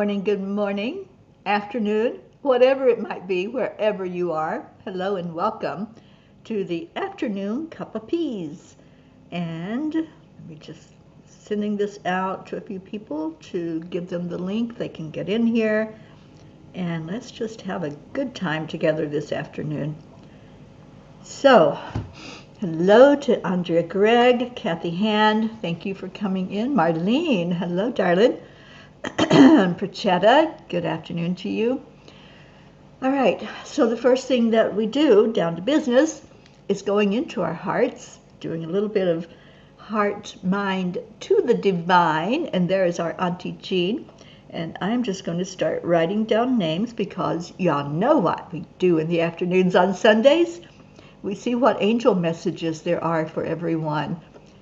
good morning, afternoon, whatever it might be, wherever you are. Hello and welcome to the afternoon cup of peas. And let me just sending this out to a few people to give them the link. They can get in here. And let's just have a good time together this afternoon. So, hello to Andrea Gregg, Kathy Hand, thank you for coming in. Marlene, hello darling. Prachetta, good afternoon to you. All right, so the first thing that we do, down to business, is going into our hearts, doing a little bit of heart, mind to the divine, and there is our Auntie Jean. And I'm just going to start writing down names because y'all know what we do in the afternoons on Sundays. We see what angel messages there are for everyone.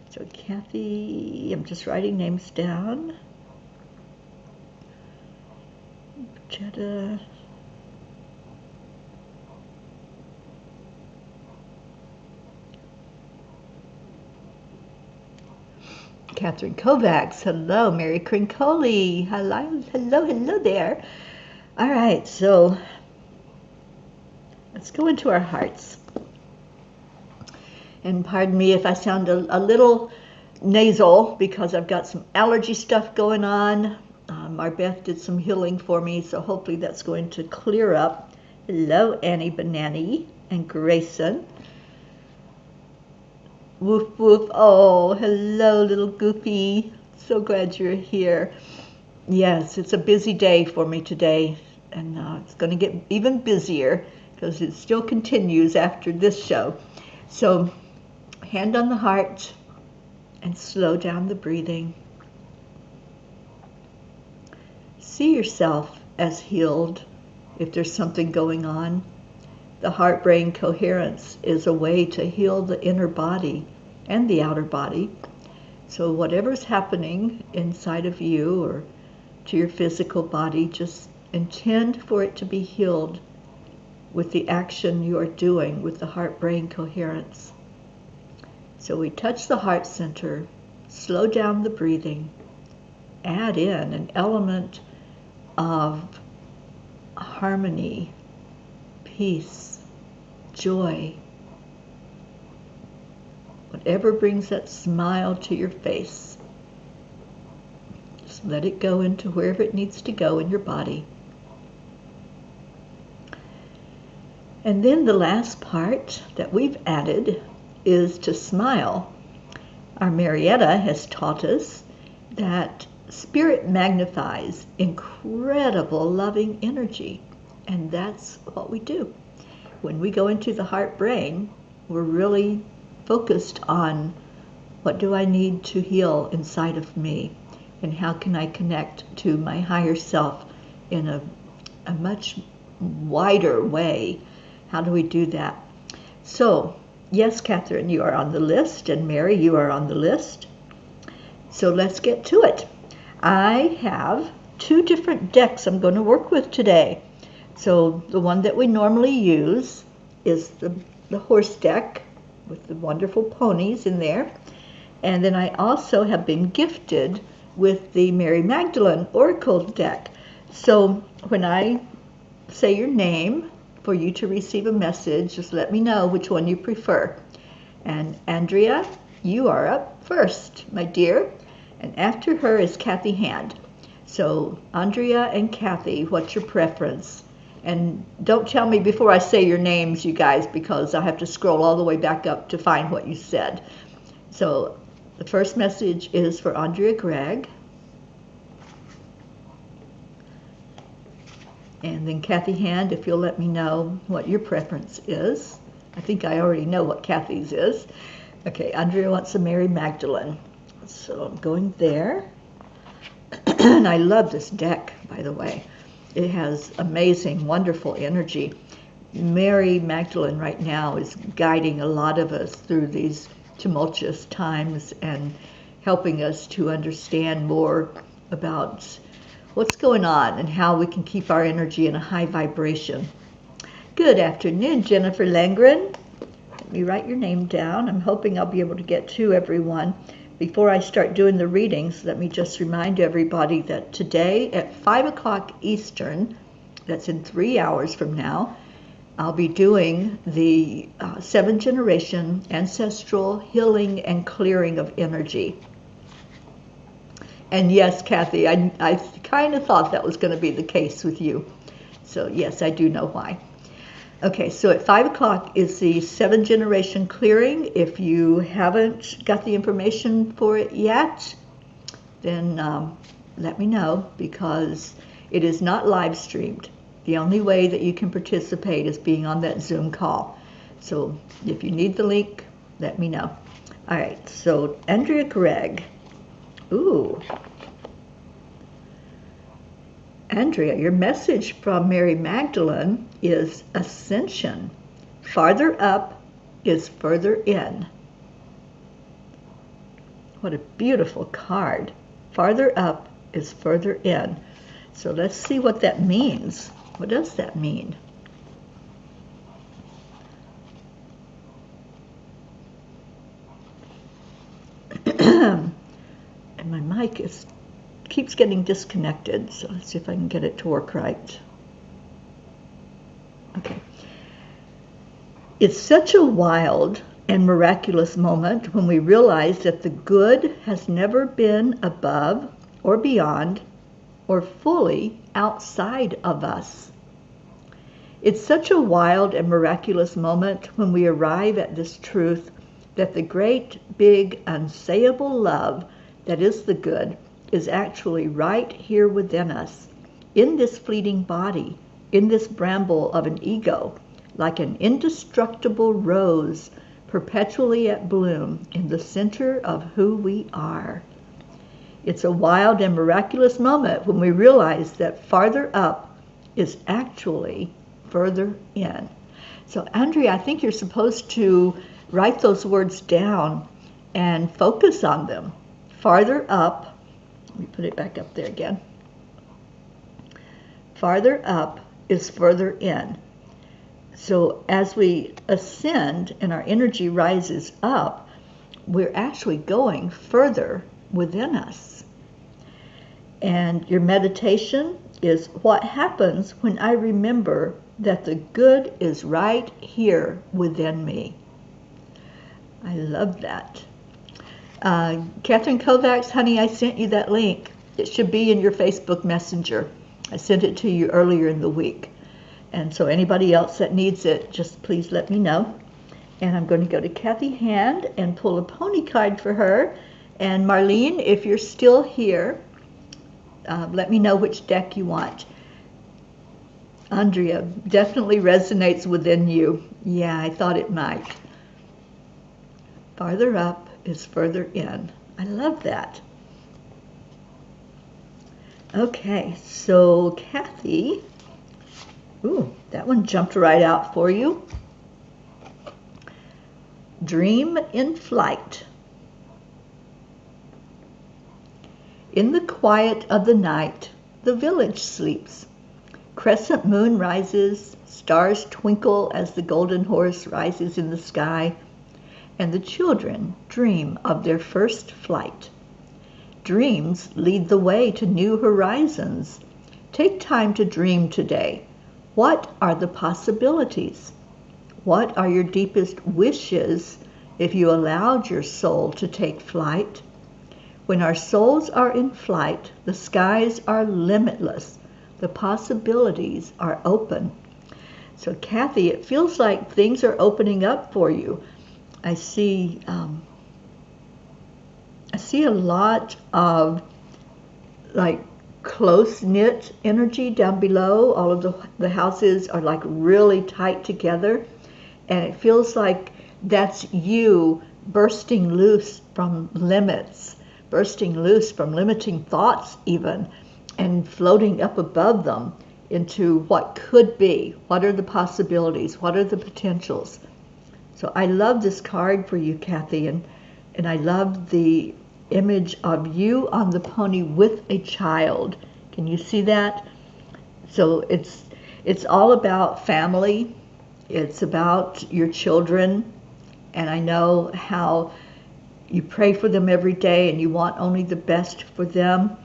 So Kathy, I'm just writing names down. Jetta. Catherine Kovacs, hello. Mary Crincoli, hello there. All right, so let's go into our hearts. And pardon me if I sound a little nasal because I've got some allergy stuff going on. Marbeth did some healing for me, so hopefully that's going to clear up. Hello, Annie Banani and Grayson. Woof, woof. Oh, hello, little Goopy. So glad you're here. Yes, it's a busy day for me today, and it's going to get even busier because it still continues after this show. So, hand on the heart and slow down the breathing. See yourself as healed if there's something going on. The heart-brain coherence is a way to heal the inner body and the outer body. So whatever's happening inside of you or to your physical body, just intend for it to be healed with the action you are doing with the heart-brain coherence. So we touch the heart center, slow down the breathing, add in an element of harmony, peace, joy, whatever brings that smile to your face. Just let it go into wherever it needs to go in your body. And then the last part that we've added is to smile. Our Marietta has taught us that Spirit magnifies incredible loving energy, and that's what we do. When we go into the heart-brain, we're really focused on what do I need to heal inside of me, and how can I connect to my higher self in a much wider way. How do we do that? So, yes, Catherine, you are on the list, and Mary, you are on the list. So let's get to it. I have two different decks I'm going to work with today. So the one that we normally use is the horse deck with the wonderful ponies in there. And then I also have been gifted with the Mary Magdalene Oracle deck. So when I say your name for you to receive a message, just let me know which one you prefer. And Andrea, you are up first, my dear. And after her is Kathy Hand. So Andrea and Kathy, what's your preference? And don't tell me before I say your names, you guys, because I have to scroll all the way back up to find what you said. So the first message is for Andrea Gregg. And then Kathy Hand, if you'll let me know what your preference is. I think I already know what Kathy's is. Okay, Andrea wants a Mary Magdalene. So I'm going there. And I love this deck, by the way. It has amazing, wonderful energy. Mary Magdalene right now is guiding a lot of us through these tumultuous times and helping us to understand more about what's going on and how we can keep our energy in a high vibration. Good afternoon, Jennifer Langren. Let me write your name down. I'm hoping I'll be able to get to everyone. before I start doing the readings, let me just remind everybody that today at 5 o'clock Eastern, that's in 3 hours from now, I'll be doing the 7th generation ancestral healing and clearing of energy. And yes, Kathy, I kind of thought that was going to be the case with you. So yes, I do know why. Okay, so at 5 o'clock is the 7th generation clearing. If you haven't got the information for it yet, then let me know, because it is not live streamed. The only way that you can participate is being on that Zoom call. So if you need the link, let me know. All right, so Andrea Gregg. Ooh. Andrea, your message from Mary Magdalene is ascension. Farther up is further in. What a beautiful card. Farther up is further in. So let's see what that means. What does that mean? And my mic keeps getting disconnected, so let's see if I can get it to work right. Okay. It's such a wild and miraculous moment when we realize that the good has never been above or beyond or fully outside of us. It's such a wild and miraculous moment when we arrive at this truth that the great, big, unsayable love that is the good is actually right here within us, in this fleeting body, in this bramble of an ego, like an indestructible rose perpetually at bloom in the center of who we are. It's a wild and miraculous moment when we realize that farther up is actually further in. So Andrea, I think you're supposed to write those words down and focus on them. Farther up, let me put it back up there again. Farther up is further in. So as we ascend and our energy rises up, we're actually going further within us. And your meditation is what happens when I remember that the good is right here within me. I love that. Catherine Kovacs, honey, I sent you that link. It should be in your Facebook Messenger. I sent it to you earlier in the week. And so anybody else that needs it, just please let me know. And I'm going to go to Kathy Hand and pull a pony card for her. And Marlene, if you're still here, let me know which deck you want. Andrea, definitely resonates within you. Yeah, I thought it might. Farther up is further in. I love that. Okay, so Kathy, ooh, that one jumped right out for you. Dream in flight. In the quiet of the night, the village sleeps. Crescent moon rises, stars twinkle as the golden horse rises in the sky, and the children dream of their first flight. Dreams lead the way to new horizons. Take time to dream today. What are the possibilities? What are your deepest wishes if you allowed your soul to take flight? When our souls are in flight, the skies are limitless. The possibilities are open. So Kathy, it feels like things are opening up for you. I see a lot of like close-knit energy down below. All of the houses are like really tight together, and it feels like that's you bursting loose from limits, bursting loose from limiting thoughts even, and floating up above them into what could be. What are the possibilities? What are the potentials? So I love this card for you, Kathy, and I love the image of you on the pony with a child. Can you see that? So it's all about family. It's about your children, and I know how you pray for them every day and you want only the best for them.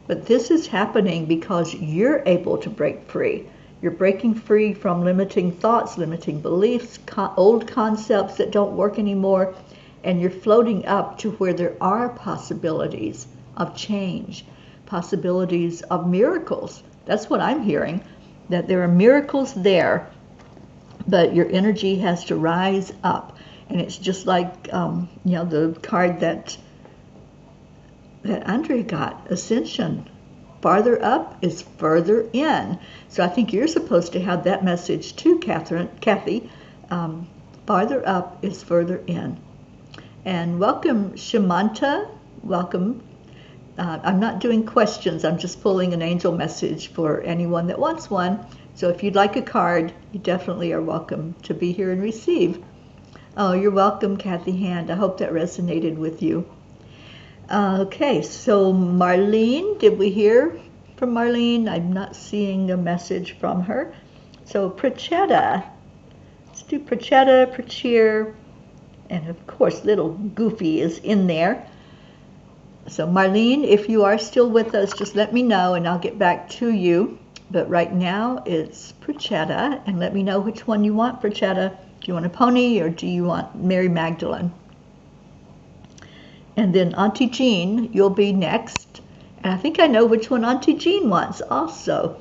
But this is happening because you're able to break free. You're breaking free from limiting thoughts, limiting beliefs, old concepts that don't work anymore, and you're floating up to where there are possibilities of change, possibilities of miracles. That's what I'm hearing, that there are miracles there, but your energy has to rise up. And it's just like, the card that Andrea got, Ascension. Farther up is further in. So I think you're supposed to have that message too, Kathy. Farther up is further in. And welcome, Shamanta. Welcome. I'm not doing questions. I'm just pulling an angel message for anyone that wants one. So if you'd like a card, you definitely are welcome to be here and receive. Oh, you're welcome, Kathy Hand. I hope that resonated with you. Okay, so Marlene, did we hear from Marlene? I'm not seeing a message from her. So Prachetta, let's do Prachetta, Prachir, and of course little Goofy is in there. So Marlene, if you are still with us, just let me know and I'll get back to you. But right now it's Prachetta, and let me know which one you want, Prachetta. Do you want a pony or do you want Mary Magdalene? And then Auntie Jean, you'll be next. And I think I know which one Auntie Jean wants also,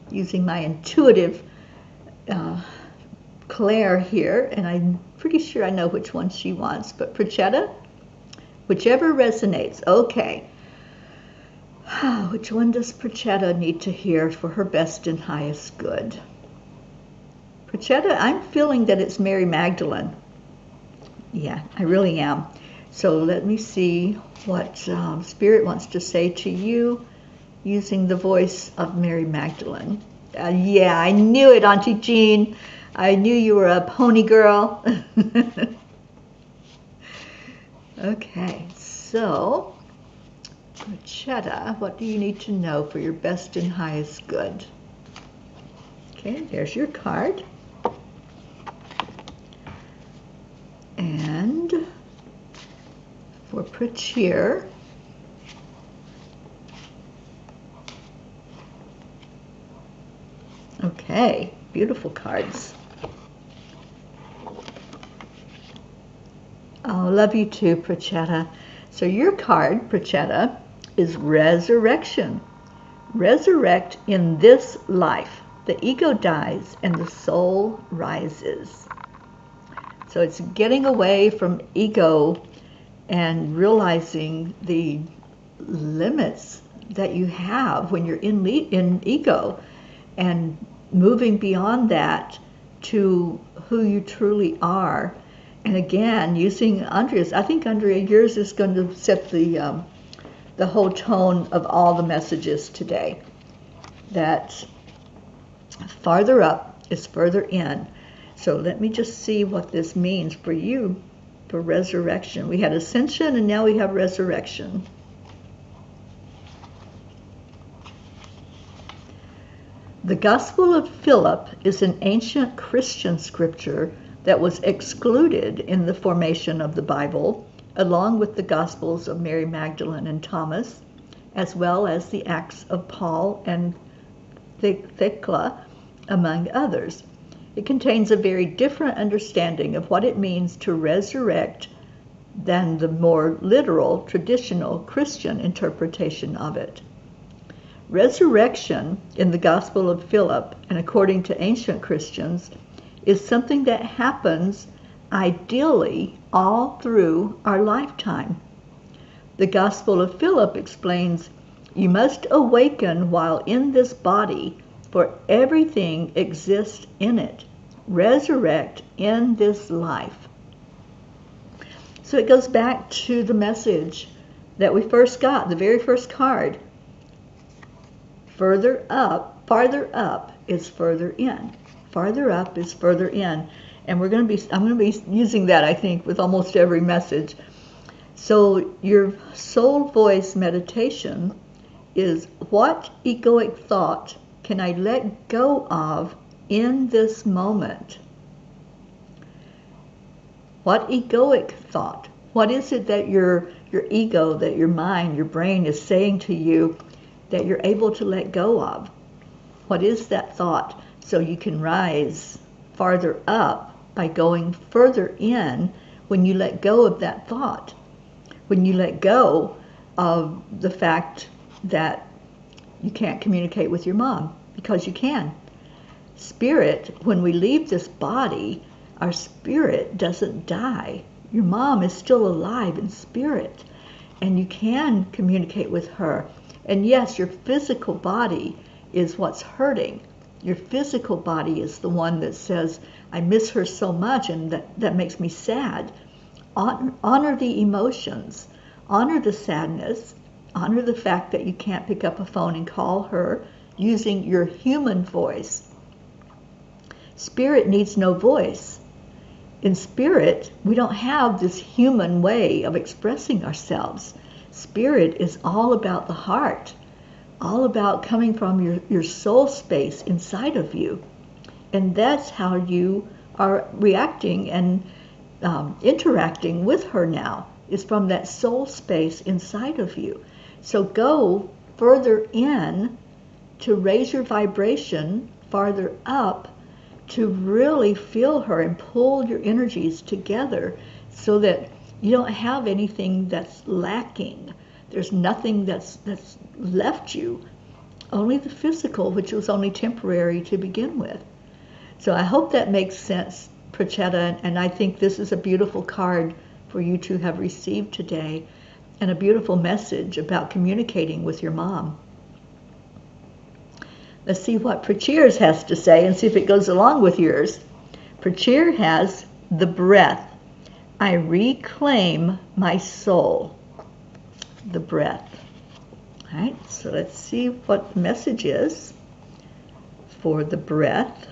using my intuitive Claire here. And I'm pretty sure I know which one she wants. But Prachetta, whichever resonates. Okay. Which one does Prachetta need to hear for her best and highest good? Prachetta, I'm feeling that it's Mary Magdalene. Yeah, I really am. So let me see what Spirit wants to say to you using the voice of Mary Magdalene. Yeah, I knew it, Auntie Jean. I knew you were a pony girl. Okay, so Prachetta, what do you need to know for your best and highest good? Okay, there's your card. And for Prachir, okay, beautiful cards. Oh, love you too, Prachetta. So your card, Prachetta, is Resurrection. Resurrect in this life. The ego dies and the soul rises. So it's getting away from ego and realizing the limits that you have when you're in ego, and moving beyond that to who you truly are. And again, using Andrea's, I think Andrea, yours is going to set the whole tone of all the messages today. That farther up is further in. So let me just see what this means for you for resurrection. We had ascension and now we have resurrection. The Gospel of Philip is an ancient Christian scripture that was excluded in the formation of the Bible, along with the Gospels of Mary Magdalene and Thomas, as well as the Acts of Paul and Thecla, among others. It contains a very different understanding of what it means to resurrect than the more literal, traditional Christian interpretation of it. Resurrection in the Gospel of Philip, and according to ancient Christians, is something that happens ideally all through our lifetime. The Gospel of Philip explains, "You must awaken while in this body, for everything exists in it. Resurrect in this life." So it goes back to the message that we first got, the very first card. Farther up is further in. Farther up is further in. And I'm going to be using that, I think, with almost every message. So your soul voice meditation is, what egoic thought can I let go of in this moment? What egoic thought? What is it that your ego, that your mind, your brain is saying to you that you're able to let go of? What is that thought, so you can rise farther up by going further in when you let go of that thought? When you let go of the fact that you can't communicate with your mom, because you can. Spirit, when we leave this body, our spirit doesn't die. Your mom is still alive in spirit, and you can communicate with her. And yes, your physical body is what's hurting. Your physical body is the one that says, I miss her so much, and that makes me sad. Honor the emotions. Honor the sadness. Honor the fact that you can't pick up a phone and call her using your human voice. Spirit needs no voice. In spirit, we don't have this human way of expressing ourselves. Spirit is all about the heart, all about coming from your soul space inside of you. And that's how you are reacting and interacting with her now, is from that soul space inside of you. So go further in to raise your vibration farther up, to really feel her and pull your energies together so that you don't have anything that's lacking. There's nothing that's left you, only the physical, which was only temporary to begin with. So I hope that makes sense, Prachetta, and I think this is a beautiful card for you to have received today, and a beautiful message about communicating with your mom. Let's see what Prachir has to say and see if it goes along with yours. Prachir has the breath. I reclaim my soul. The breath. All right, so let's see what the message is for the breath.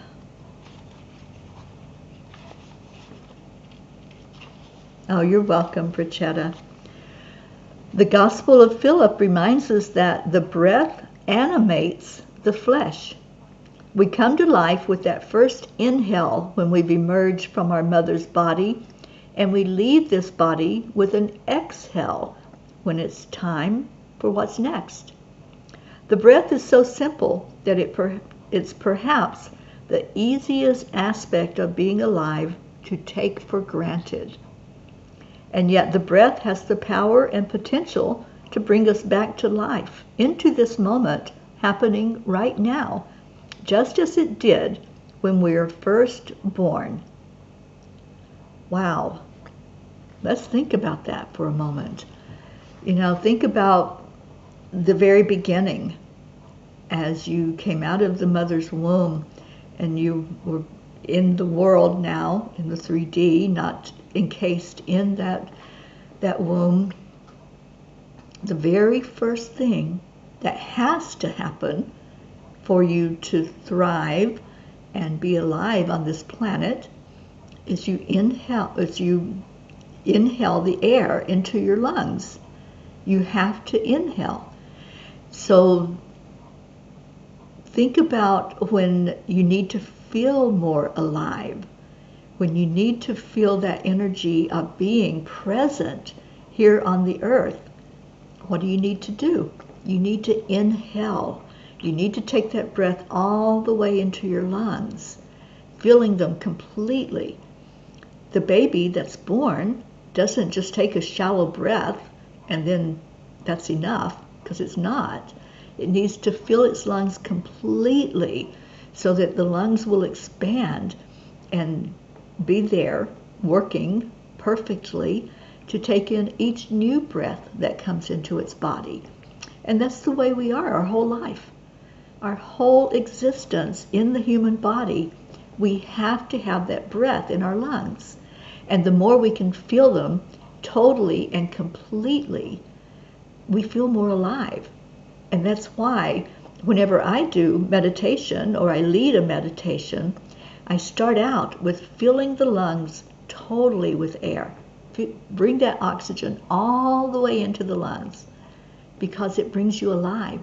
Oh, you're welcome, Prachetta. The Gospel of Philip reminds us that the breath animates the flesh. We come to life with that first inhale when we've emerged from our mother's body, and we leave this body with an exhale when it's time for what's next. The breath is so simple that it's perhaps the easiest aspect of being alive to take for granted. And yet the breath has the power and potential to bring us back to life, into this moment happening right now, just as it did when we were first born. Wow. Let's think about that for a moment. Think about the very beginning, as you came out of the mother's womb and you were in the world now, in the 3D, not encased in that womb. The very first thing that has to happen for you to thrive and be alive on this planet is you inhale the air into your lungs. You have to inhale. So think about when you need to feel more alive, when you need to feel that energy of being present here on the earth. What do you need to do? You need to inhale. You need to take that breath all the way into your lungs, filling them completely. The baby that's born doesn't just take a shallow breath and then that's enough, because it's not. It needs to fill its lungs completely so that the lungs will expand and be there working perfectly to take in each new breath that comes into its body. And that's the way we are our whole life. Our whole existence in the human body, we have to have that breath in our lungs. And the more we can feel them totally and completely, we feel more alive. And that's why whenever I do meditation or I lead a meditation, I start out with filling the lungs totally with air. Bring that oxygen all the way into the lungs, because it brings you alive.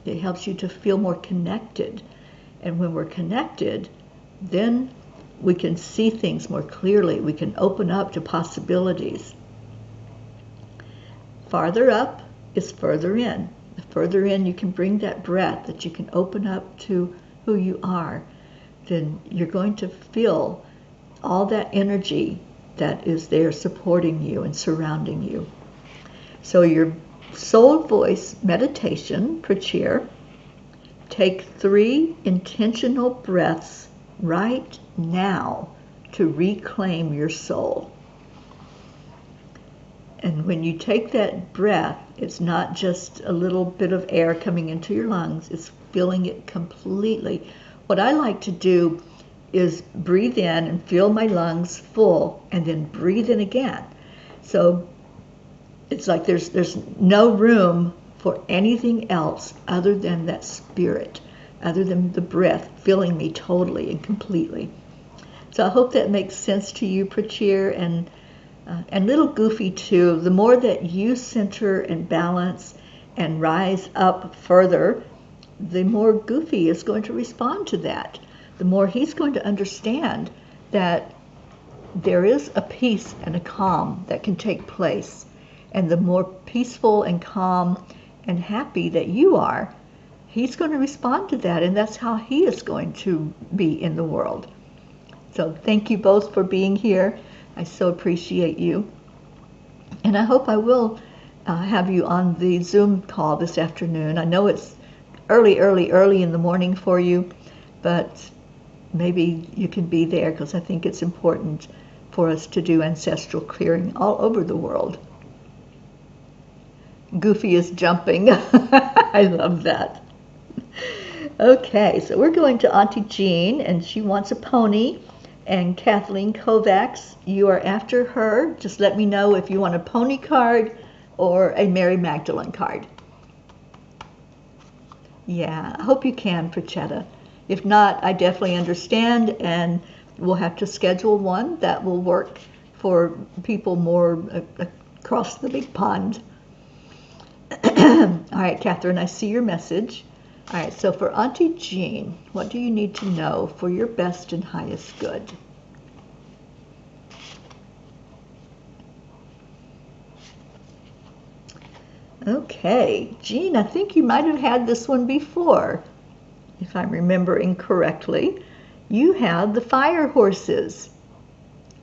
It helps you to feel more connected. And when we're connected, then we can see things more clearly. We can open up to possibilities. farther up is further in. The further in you can bring that breath, that you can open up to who you are, then you're going to feel all that energy that is there supporting you and surrounding you. So your soul voice meditation, Prachir, take 3 intentional breaths right now to reclaim your soul. And when you take that breath, it's not just a little bit of air coming into your lungs, it's filling it completely. What I like to do is breathe in and feel my lungs full, and then breathe in again. So it's like there's no room for anything else other than that spirit, other than the breath filling me totally and completely. So I hope that makes sense to you, Prachir, and little Goofy too. The more that you center and balance and rise up further, the more Goofy is going to respond to that. The more he's going to understand that there is a peace and a calm that can take place. And the more peaceful and calm and happy that you are, he's going to respond to that, and that's how he is going to be in the world. So thank you both for being here. I so appreciate you. And I hope I will have you on the Zoom call this afternoon. I know it's early in the morning for you, but maybe you can be there, because I think it's important for us to do ancestral clearing all over the world. Goofy is jumping. I love that. Okay, so we're going to Auntie Jean, and she wants a pony. And Kathleen Kovacs, you are after her. Just let me know if you want a pony card or a Mary Magdalene card. Yeah, I hope you can, Prachetta. If not, I definitely understand, and we'll have to schedule one that will work for people more across the big pond. All right, Catherine, I see your message. All right, so for Auntie Jean, what do you need to know for your best and highest good? Okay, Jean, I think you might have had this one before, if I'm remembering correctly. You have the fire horses.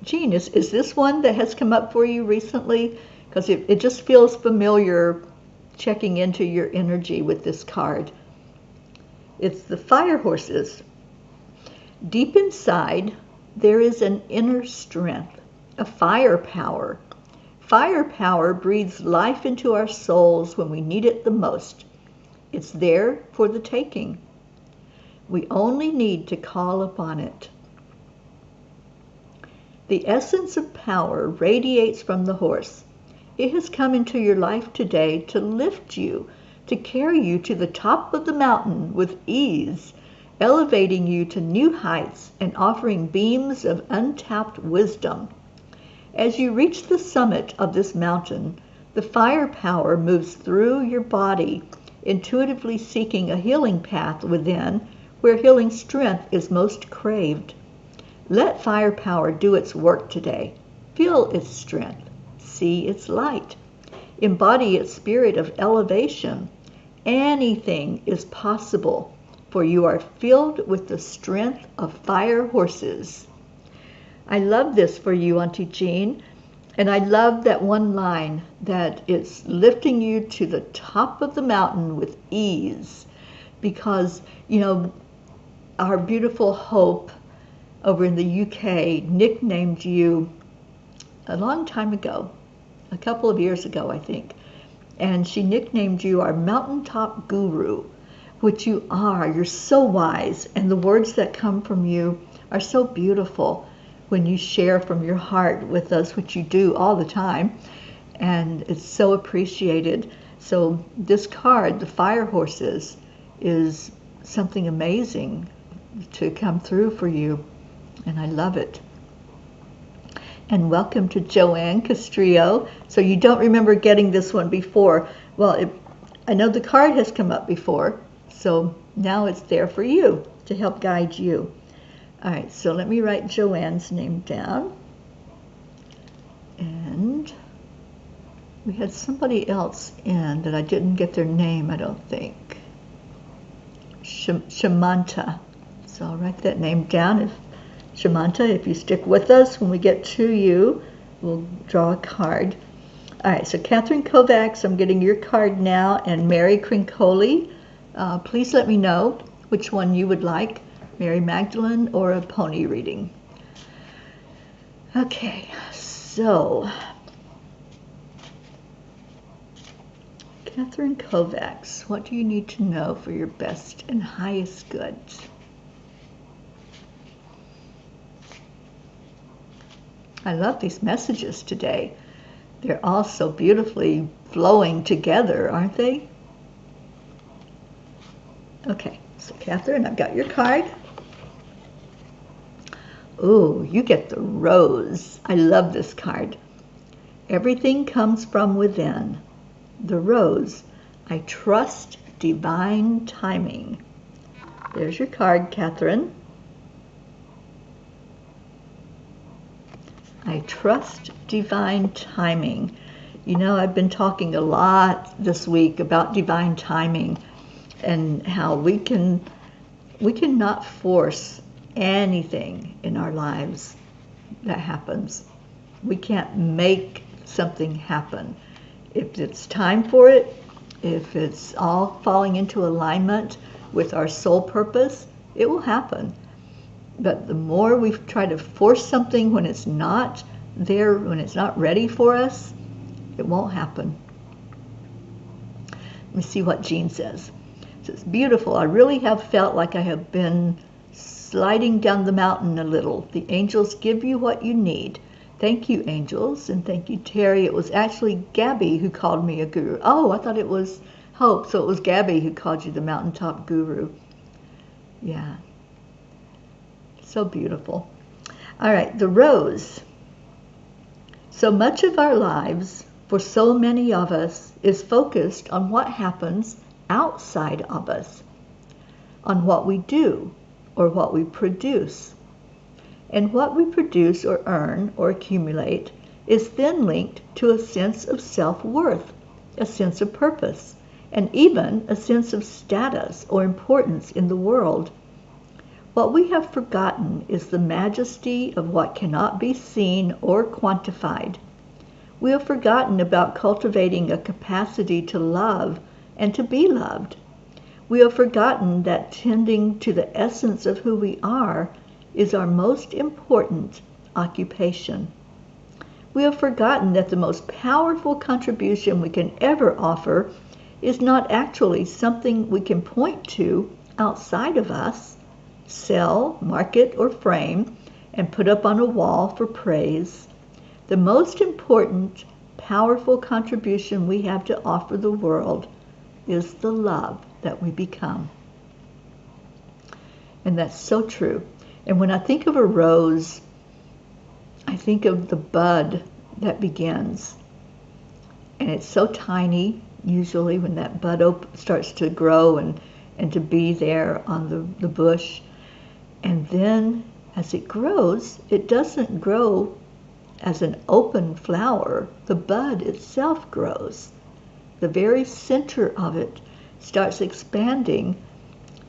Jean, is this one that has come up for you recently? Because it just feels familiar checking into your energy with this card. It's the fire horses. Deep inside, there is an inner strength, a firepower. Firepower breathes life into our souls when we need it the most. It's there for the taking. We only need to call upon it. The essence of power radiates from the horse. It has come into your life today to lift you, to carry you to the top of the mountain with ease, elevating you to new heights and offering beams of untapped wisdom. As you reach the summit of this mountain, the firepower moves through your body, intuitively seeking a healing path within, where healing strength is most craved. Let firepower do its work today. Feel its strength. See its light. Embody its spirit of elevation. Anything is possible, for you are filled with the strength of fire horses. I love this for you, Auntie Jean, and I love that one line that it's lifting you to the top of the mountain with ease, because, you know, our beautiful Hope over in the UK nicknamed you a long time ago, a couple of years ago, I think, and she nicknamed you our mountaintop guru, which you are. You're so wise, and the words that come from you are so beautiful when you share from your heart with us, which you do all the time, and it's so appreciated. So this card, the fire horses, is something amazing to come through for you, and I love it. And welcome to Joanne Castrillo. So you don't remember getting this one before. Well, I know the card has come up before, so now it's there for you to help guide you. All right, so let me write Joanne's name down. And We had somebody else in that I didn't get their name, I don't think. Shamanta. So I'll write that name down. Shamanta, if you stick with us, when we get to you, we'll draw a card. All right, so Catherine Kovacs, I'm getting your card now, and Mary Crincoli. Please let me know which one you would like, Mary Magdalene or a pony reading. Okay, so Catherine Kovacs, what do you need to know for your best and highest good? I love these messages today. They're all so beautifully flowing together, aren't they? Okay, so Catherine, I've got your card. Ooh, you get the rose. I love this card. Everything comes from within. The rose. I trust divine timing. There's your card, Catherine. I trust divine timing. You know, I've been talking a lot this week about divine timing and how we cannot force anything in our lives that happens. We can't make something happen. If it's time for it, if it's all falling into alignment with our soul purpose, it will happen. But the more we try to force something when it's not there, when it's not ready for us, it won't happen. Let me see what Jean says. So it's beautiful. I really have felt like I have been sliding down the mountain a little. The angels give you what you need. Thank you, angels, and thank you, Terry. It was actually Gabby who called me a guru. Oh, I thought it was Hope, so it was Gabby who called you the mountaintop guru. Yeah. So beautiful. All right, the rose. So much of our lives, for so many of us, is focused on what happens outside of us, on what we do or what we produce. And what we produce or earn or accumulate is then linked to a sense of self-worth, a sense of purpose, and even a sense of status or importance in the world. What we have forgotten is the majesty of what cannot be seen or quantified. We have forgotten about cultivating a capacity to love and to be loved. We have forgotten that tending to the essence of who we are is our most important occupation. We have forgotten that the most powerful contribution we can ever offer is not actually something we can point to outside of us, sell, market, or frame, and put up on a wall for praise. The most important, powerful contribution we have to offer the world is the love that we become. And that's so true. And when I think of a rose, I think of the bud that begins. And it's so tiny, usually, when that bud starts to grow and to be there on the bush. And then as it grows, it doesn't grow as an open flower. The bud itself grows. The very center of it starts expanding,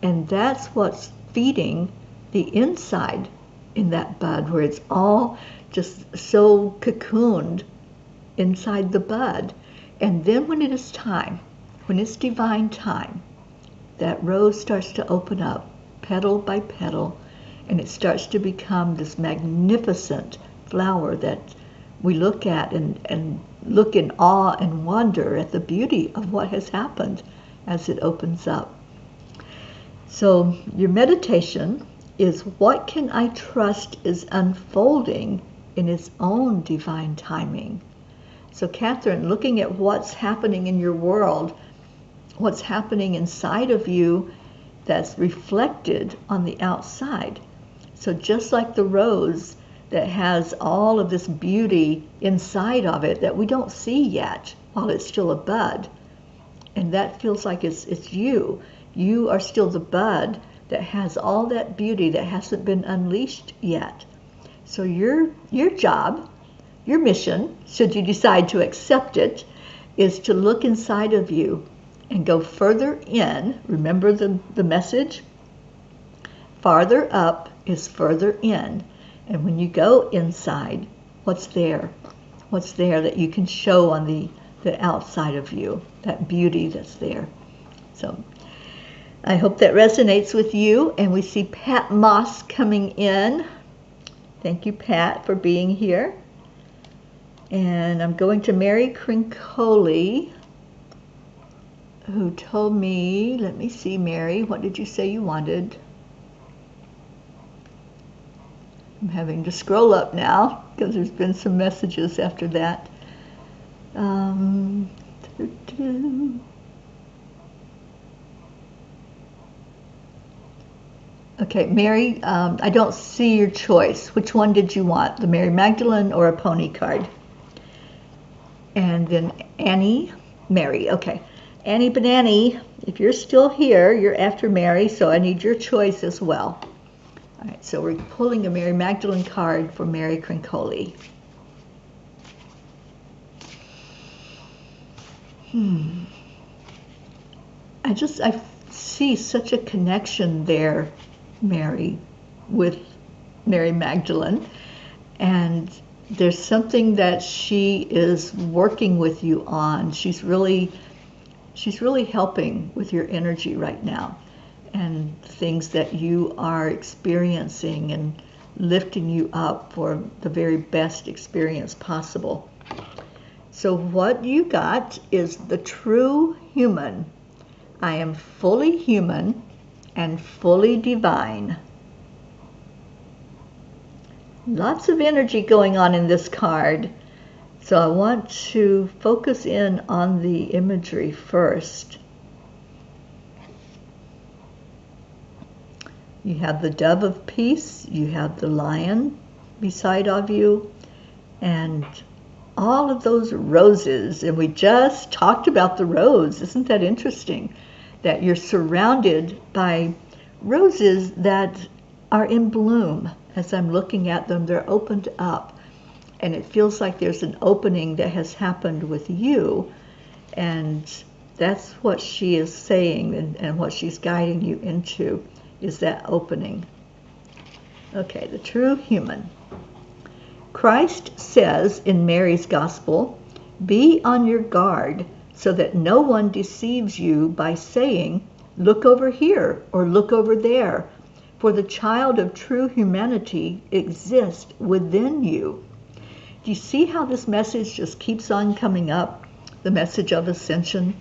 and that's what's feeding the inside in that bud, where it's all just so cocooned inside the bud. And then when it is time, when it's divine time, that rose starts to open up petal by petal, and it starts to become this magnificent flower that we look at and look in awe and wonder at the beauty of what has happened as it opens up. So your meditation is, what can I trust is unfolding in its own divine timing? So Catherine, looking at what's happening in your world, what's happening inside of you that's reflected on the outside. So just like the rose that has all of this beauty inside of it that we don't see yet while it's still a bud, and that feels like it's you. You are still the bud that has all that beauty that hasn't been unleashed yet. So your job, your mission, should you decide to accept it, is to look inside of you and go further in. Remember the message? Farther up is further in. And when you go inside, what's there? What's there that you can show on the outside of you, that beauty that's there. So I hope that resonates with you. And we see Pat Moss coming in. Thank you, Pat, for being here. And I'm going to Mary Crincoli, who told me, let me see, Mary, what did you say you wanted? I'm having to scroll up now because there's been some messages after that. Okay, Mary, I don't see your choice. Which one did you want? The Mary Magdalene or a pony card? And then Annie, Mary, okay. Annie Banani, if you're still here, you're after Mary, so I need your choice as well. All right, so we're pulling a Mary Magdalene card for Mary Crincoli. I see such a connection there, Mary, with Mary Magdalene, and there's something that she is working with you on. She's really helping with your energy right now, and things that you are experiencing and lifting you up for the very best experience possible. So what you got is the true human. I am fully human and fully divine. Lots of energy going on in this card. So I want to focus in on the imagery first. You have the dove of peace, you have the lion beside of you, and all of those roses. And we just talked about the rose. Isn't that interesting? That you're surrounded by roses that are in bloom. As I'm looking at them, they're opened up. And it feels like there's an opening that has happened with you. And that's what she is saying, and what she's guiding you into is that opening. Okay, the true human. Christ says in Mary's Gospel, "Be on your guard so that no one deceives you by saying, 'Look over here,' or 'Look over there,' for the child of true humanity exists within you." Do you see how this message just keeps on coming up? The message of ascension.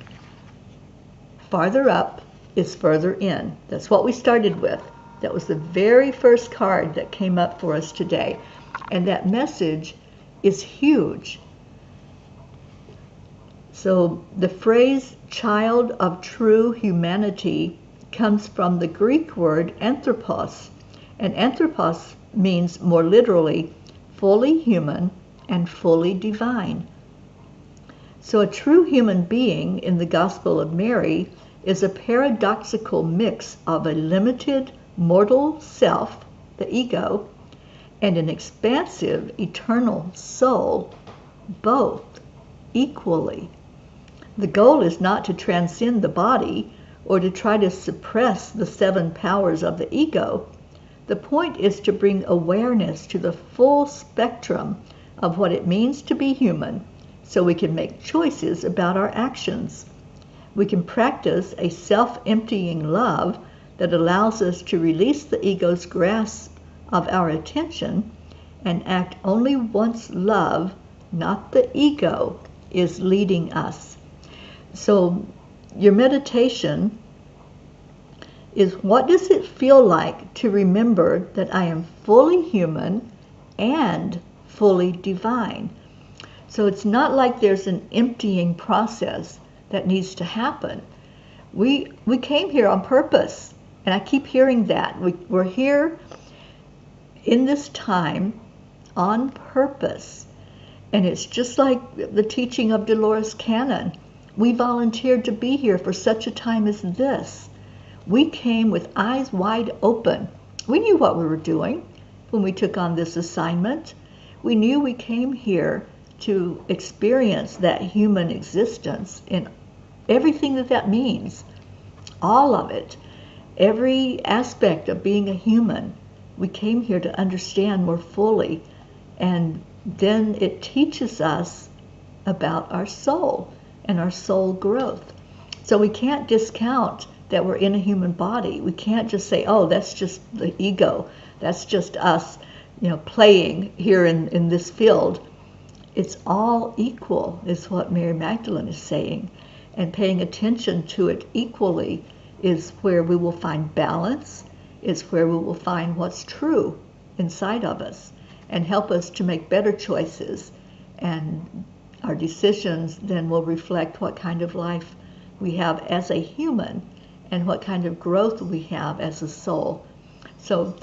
Farther up is further in. That's what we started with. That was the very first card that came up for us today. And that message is huge. So the phrase child of true humanity comes from the Greek word anthropos. And anthropos means more literally fully human and fully divine. So a true human being in the Gospel of Mary is a paradoxical mix of a limited mortal self, the ego, and an expansive eternal soul, both equally. The goal is not to transcend the body or to try to suppress the 7 powers of the ego. The point is to bring awareness to the full spectrum of what it means to be human, so we can make choices about our actions. We can practice a self-emptying love that allows us to release the ego's grasp of our attention and act only once love, not the ego, is leading us. So your meditation is, what does it feel like to remember that I am fully human and fully divine? So it's not like there's an emptying process that needs to happen. We came here on purpose, and I keep hearing that. We're here in this time on purpose. And it's just like the teaching of Dolores Cannon. We volunteered to be here for such a time as this. We came with eyes wide open. We knew what we were doing when we took on this assignment. We knew we came here to experience that human existence in everything that that means, all of it, every aspect of being a human. We came here to understand more fully, and then it teaches us about our soul and our soul growth. So we can't discount that we're in a human body. We can't just say, oh, that's just the ego. That's just us, playing here in this field. It's all equal, is what Mary Magdalene is saying. And paying attention to it equally is where we will find balance, is where we will find what's true inside of us and help us to make better choices. And our decisions then will reflect what kind of life we have as a human and what kind of growth we have as a soul. So,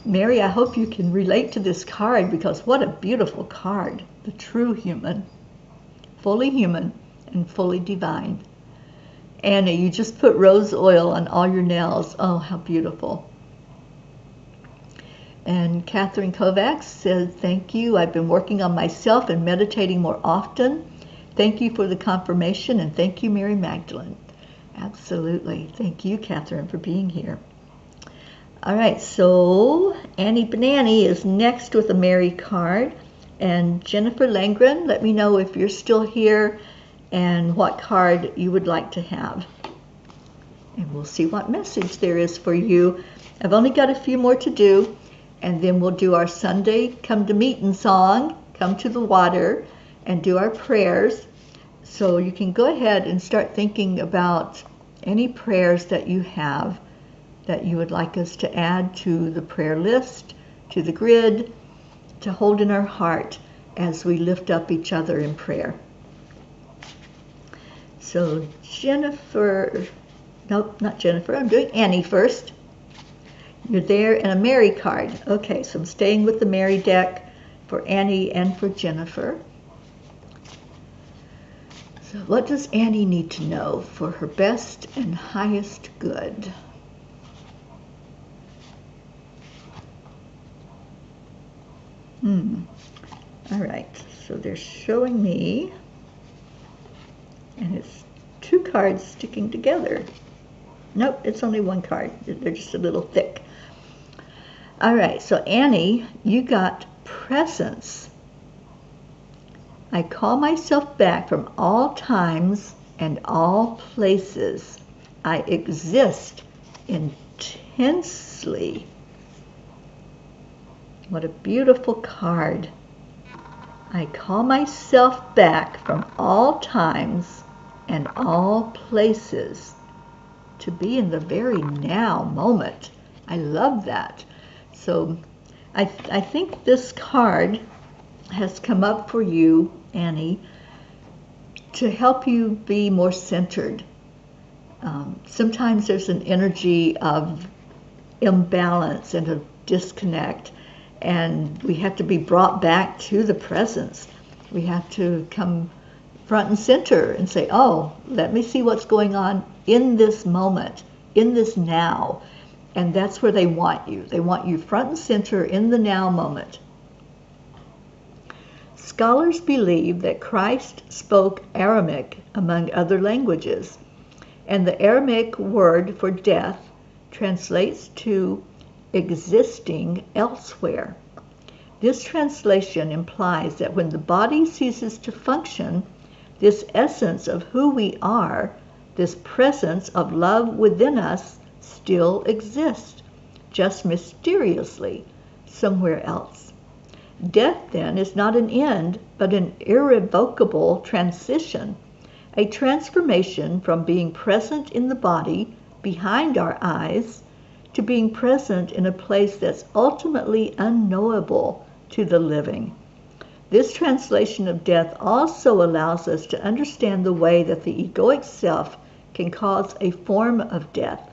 Mary, I hope you can relate to this card, because what a beautiful card. The true human, fully and fully divine. Annie, you just put rose oil on all your nails. Oh, how beautiful. And Catherine Kovacs says, thank you. I've been working on myself and meditating more often. Thank you for the confirmation, and thank you, Mary Magdalene. Absolutely. Thank you, Catherine, for being here. All right, so Annie Banani is next with a Mary card. And Jennifer Langren, let me know if you're still here and what card you would like to have. And we'll see what message there is for you. I've only got a few more to do, and then we'll do our Sunday Come to Meeting song, Come to the Water, and do our prayers. So you can go ahead and start thinking about any prayers that you have that you would like us to add to the prayer list, to the grid, to hold in our heart as we lift up each other in prayer. So Jennifer, nope, not Jennifer, I'm doing Annie first. You're there, and a Mary card. Okay, so I'm staying with the Mary deck for Annie and for Jennifer. So what does Annie need to know for her best and highest good? All right, so they're showing me, and it's two cards sticking together. Nope, it's only one card. They're just a little thick. All right, so Annie, you got presence. I call myself back from all times and all places. I exist intensely. What a beautiful card. I call myself back from all times and all places to be in the very now moment. I love that. So I think this card has come up for you, Annie, to help you be more centered. Sometimes there's an energy of imbalance and a disconnect, and we have to be brought back to the presence. We have to come front and center and say, oh, let me see what's going on in this moment, in this now. And that's where they want you. They want you front and center in the now moment. Scholars believe that Christ spoke Aramaic, among other languages, and the Aramaic word for death translates to existing elsewhere. This translation implies that when the body ceases to function, this essence of who we are, this presence of love within us, still exists, just mysteriously, somewhere else. Death, then, is not an end, but an irrevocable transition, a transformation from being present in the body, behind our eyes, to being present in a place that's ultimately unknowable to the living. This translation of death also allows us to understand the way that the egoic self can cause a form of death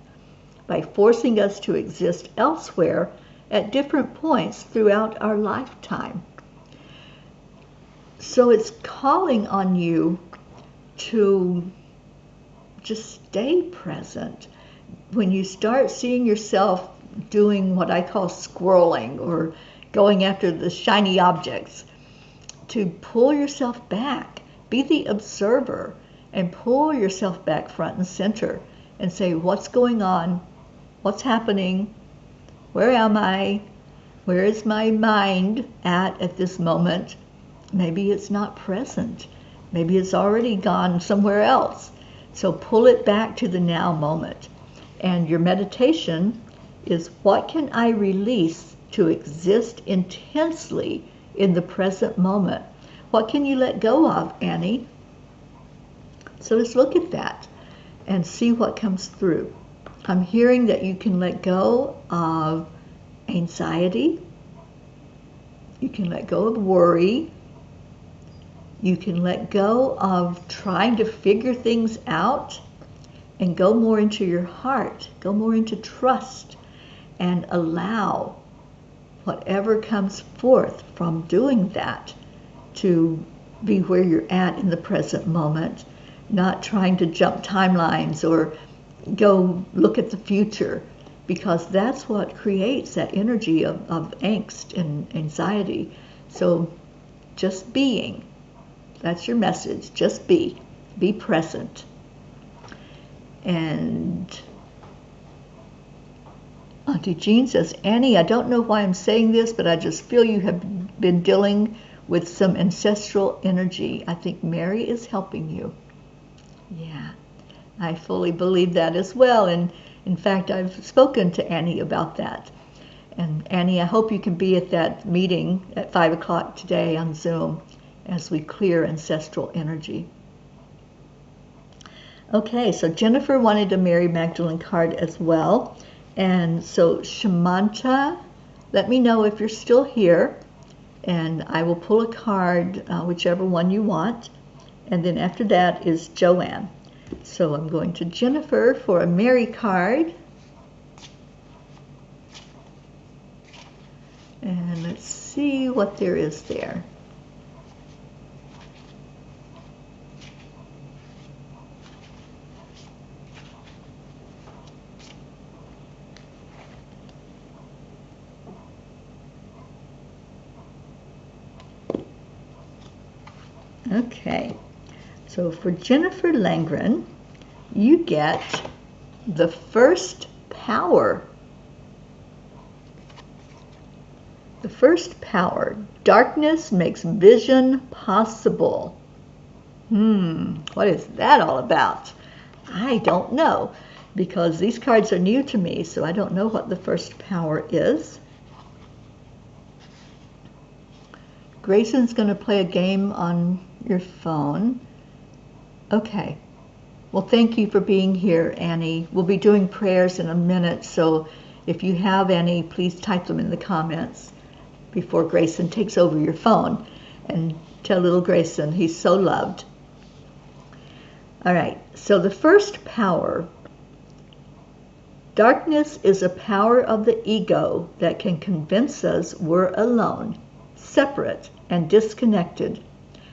by forcing us to exist elsewhere at different points throughout our lifetime. So it's calling on you to just stay present. When you start seeing yourself doing what I call squirreling or going after the shiny objects, to pull yourself back. Be the observer and pull yourself back front and center and say, what's going on? What's happening? Where am I? Where is my mind at this moment? Maybe it's not present. Maybe it's already gone somewhere else. So pull it back to the now moment. And your meditation is, what can I release to exist intensely in the present moment? What can you let go of, Annie? So let's look at that and see what comes through. I'm hearing that you can let go of anxiety. You can let go of worry. You can let go of trying to figure things out and go more into your heart, go more into trust, and allow whatever comes forth from doing that to be where you're at in the present moment, not trying to jump timelines or go look at the future, because that's what creates that energy of angst and anxiety. So just being, that's your message. Just be present. And Auntie Jean says, Annie, I don't know why I'm saying this, but I just feel you have been dealing with some ancestral energy. I think Mary is helping you. Yeah, I fully believe that as well. And in fact, I've spoken to Annie about that. And Annie, I hope you can be at that meeting at 5 o'clock today on Zoom as we clear ancestral energy. Okay, so Jennifer wanted a Mary Magdalene card as well. And so Shamanta, let me know if you're still here, and I will pull a card, whichever one you want. And then after that is Joanne. So I'm going to Jennifer for a Mary card. And let's see what there is there. Okay, so for Jennifer Langren, you get the first power. The first power, darkness makes vision possible. What is that all about? I don't know, because these cards are new to me, so I don't know what the first power is. Grayson's going to play a game on your phone. Okay. Well, thank you for being here, Annie. We'll be doing prayers in a minute, so if you have any, please type them in the comments before Grayson takes over your phone. And tell little Grayson he's so loved. All right, so the first power. Darkness is a power of the ego that can convince us we're alone, separate, and disconnected.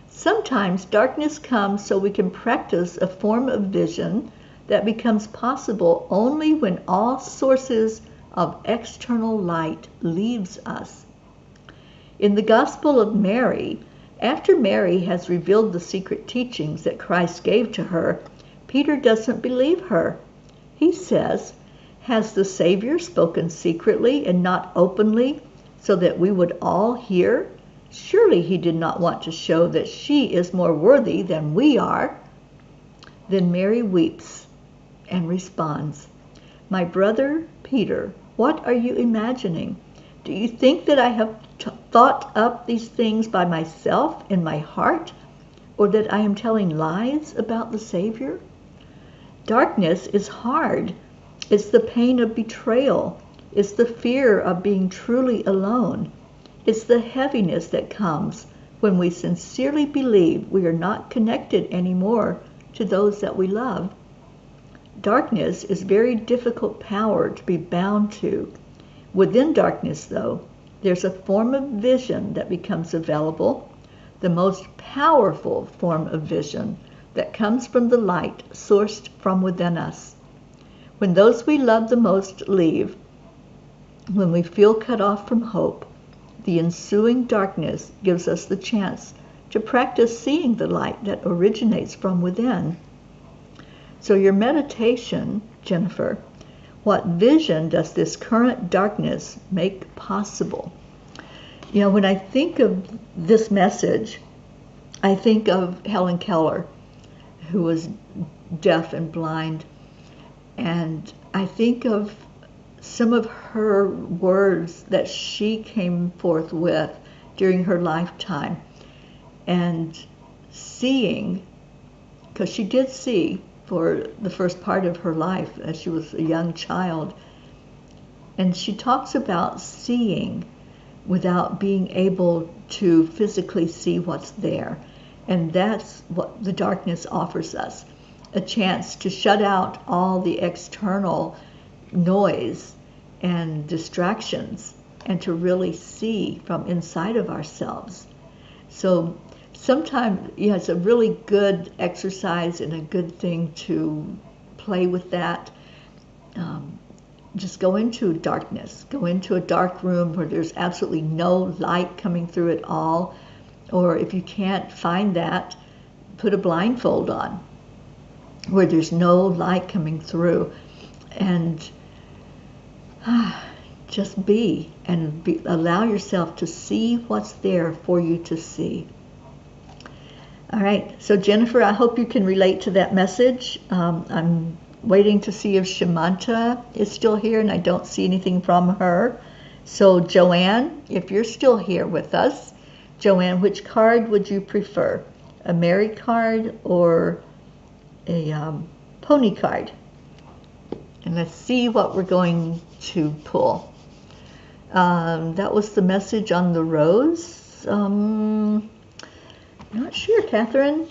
Sometimes darkness comes so we can practice a form of vision that becomes possible only when all sources of external light leaves us. In the Gospel of Mary, after Mary has revealed the secret teachings that Christ gave to her, Peter doesn't believe her. He says, "Has the Savior spoken secretly and not openly, so that we would all hear? Surely he did not want to show that she is more worthy than we are." Then Mary weeps and responds, "My brother Peter, what are you imagining? Do you think that I have thought up these things by myself in my heart, or that I am telling lies about the Savior? Darkness is hard. It's the pain of betrayal. It's the fear of being truly alone. It's the heaviness that comes when we sincerely believe we are not connected anymore to those that we love. Darkness is very difficult power to be bound to. Within darkness, though, there's a form of vision that becomes available, the most powerful form of vision that comes from the light sourced from within us. When those we love the most leave, when we feel cut off from hope, the ensuing darkness gives us the chance to practice seeing the light that originates from within. So your meditation, Jennifer, what vision does this current darkness make possible? You know, when I think of this message, I think of Helen Keller, who was deaf and blind, and I think of some of her words that she came forth with during her lifetime, and seeing, because she did see for the first part of her life as she was a young child, and she talks about seeing without being able to physically see what's there. And that's what the darkness offers us, a chance to shut out all the external noise and distractions and to really see from inside of ourselves. So sometimes, yeah, it's a really good exercise and a good thing to play with that. Just go into darkness, go into a dark room where there's absolutely no light coming through at all. Or if you can't find that, put a blindfold on where there's no light coming through, and just be, allow yourself to see what's there for you to see. All right, so Jennifer, I hope you can relate to that message. I'm waiting to see if Shamanta is still here, and I don't see anything from her. So Joanne, if you're still here with us, Joanne, which card would you prefer? A Mary card or a pony card? And let's see what we're going to pull. That was the message on the rose. Not sure, Catherine.